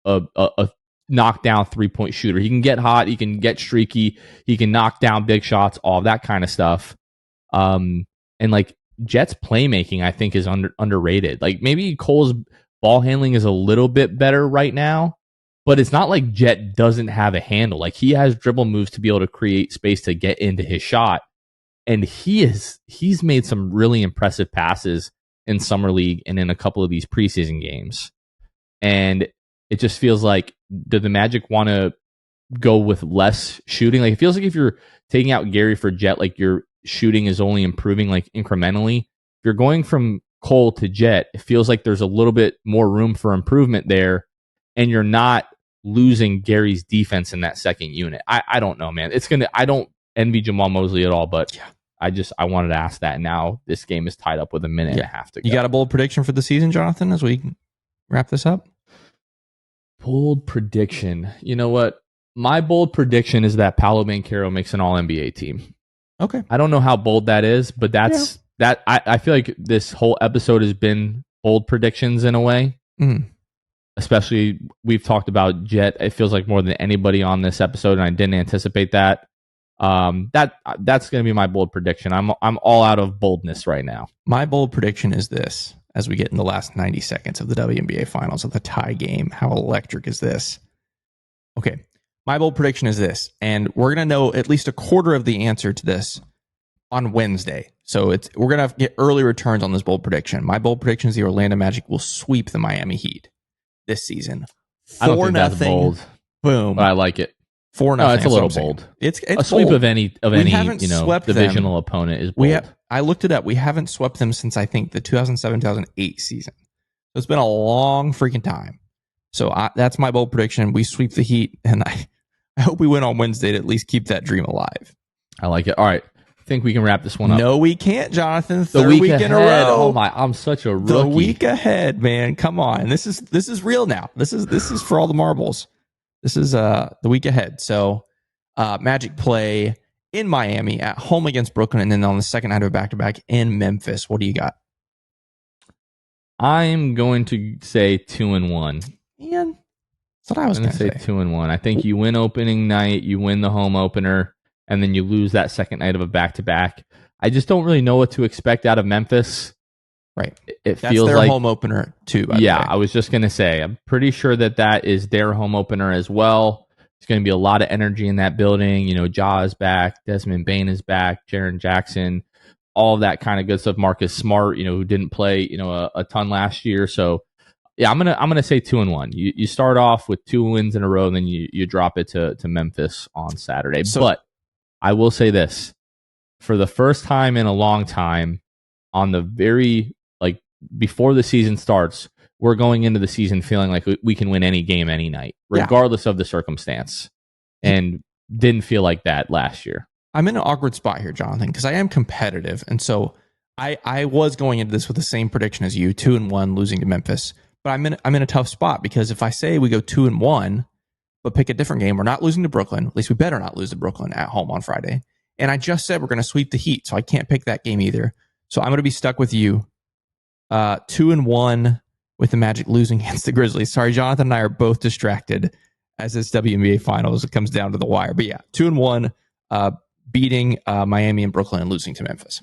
a knockdown 3-point shooter. He can get hot, he can get streaky, he can knock down big shots, all that kind of stuff. And like Jet's playmaking, I think, is underrated. Like maybe Cole's ball handling is a little bit better right now, but it's not like Jet doesn't have a handle. Like he has dribble moves to be able to create space to get into his shot. And he's made some really impressive passes in Summer League and in a couple of these preseason games. And it just feels like, do the Magic want to go with less shooting? Like it feels like if you're taking out Gary for Jet, like your shooting is only improving like incrementally. If you're going from Cole to Jet, it feels like there's a little bit more room for improvement there, and you're not losing Gary's defense in that second unit. I don't know, man. I don't envy Jamal Mosley at all, but I wanted to ask that. Now this game is tied up with a minute and a half to go. You got a bold prediction for the season, Jonathan, as we wrap this up? Bold prediction. You know what? My bold prediction is that Paolo Banchero makes an All-NBA team. Okay. I don't know how bold that is, but that's that. I feel like this whole episode has been bold predictions in a way. Mm. Especially we've talked about Jet. It feels like more than anybody on this episode, and I didn't anticipate that. That's going to be my bold prediction. I'm all out of boldness right now. My bold prediction is this: as we get in the last 90 seconds of the WNBA Finals of the tie game, how electric is this? Okay. My bold prediction is this, and we're going to know at least a quarter of the answer to this on Wednesday. So we're going to get early returns on this bold prediction. My bold prediction is the Orlando Magic will sweep the Miami Heat this season. I don't think that's bold. Boom. But I like it. 4-0. It's a little bold. It's a sweep bold. of any divisional opponent is bold. I looked it up. We haven't swept them since I think the 2007-2008 season. So it's been a long freaking time. So that's my bold prediction. We sweep the Heat, and I hope we win on Wednesday to at least keep that dream alive. I like it. All right. I think we can wrap this one up. No, we can't, Jonathan. Third week in a row. Oh my! I'm such a rookie. The week ahead, man. Come on. This is real now. This is for all the marbles. This is the week ahead. So Magic play in Miami at home against Brooklyn, and then on the second night of a back-to-back in Memphis. What do you got? I'm going to say 2-1. Man, that's what I was going to say. 2-1. I think you win opening night, you win the home opener, and then you lose that second night of a back-to-back. I just don't really know what to expect out of Memphis. Right. That's feels their home opener too. By the way. I was just going to say, I'm pretty sure that is their home opener as well. There's going to be a lot of energy in that building. Ja is back, Desmond Bane is back, Jaren Jackson, all of that kind of good stuff. Marcus Smart, who didn't play, a ton last year. So yeah, I'm gonna say 2-1. You start off with 2 wins in a row, and then you drop it to Memphis on Saturday. But I will say this: for the first time in a long time, on the very before the season starts, we're going into the season feeling like we can win any game any night, regardless of the circumstance. And didn't feel like that last year. I'm in an awkward spot here, Jonathan, because I am competitive. And so I was going into this with the same prediction as you, 2-1, losing to Memphis. But I'm in a tough spot because if I say we go 2-1, but pick a different game, we're not losing to Brooklyn. At least we better not lose to Brooklyn at home on Friday. And I just said we're going to sweep the Heat, so I can't pick that game either. So I'm going to be stuck with you. 2-1 with the Magic losing against the Grizzlies. Sorry, Jonathan and I are both distracted as this WNBA Finals comes down to the wire. But yeah, 2-1, beating Miami and Brooklyn and losing to Memphis.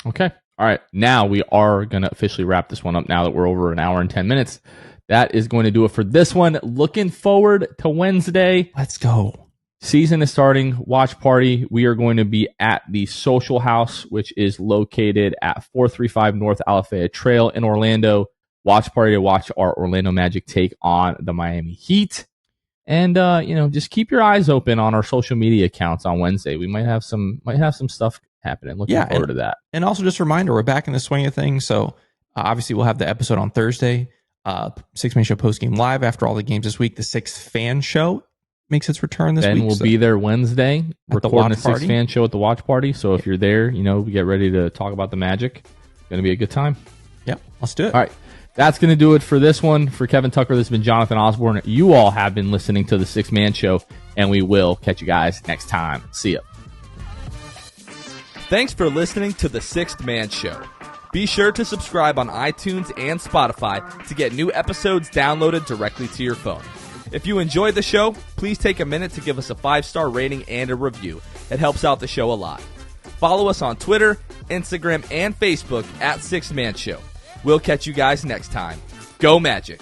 Okay. All right. Now we are going to officially wrap this one up now that we're over an hour and 10 minutes. That is going to do it for this one. Looking forward to Wednesday. Let's go. Season is starting. Watch party. We are going to be at the Social House, which is located at 435 North Alafaya Trail in Orlando. Watch party to watch our Orlando Magic take on the Miami Heat. And just keep your eyes open on our social media accounts on Wednesday. We might have some stuff happening. Looking forward to that. And also just a reminder, we're back in the swing of things. So obviously we'll have the episode on Thursday. Six Man Show postgame live after all the games this week. The Sixth Fan Show makes its return this week. Ben will be there Wednesday recording the Sixth Fan Show at the watch party. So if you're there, we get ready to talk about the Magic. It's going to be a good time. Yep, let's do it. All right. That's going to do it for this one. For Kevin Tucker, this has been Jonathan Osborne. You all have been listening to the Sixth Man Show, and we will catch you guys next time. See ya. Thanks for listening to the Sixth Man Show. Be sure to subscribe on iTunes and Spotify to get new episodes downloaded directly to your phone. If you enjoyed the show, please take a minute to give us a 5-star rating and a review. It helps out the show a lot. Follow us on Twitter, Instagram, and Facebook at Sixth Man Show. We'll catch you guys next time. Go Magic!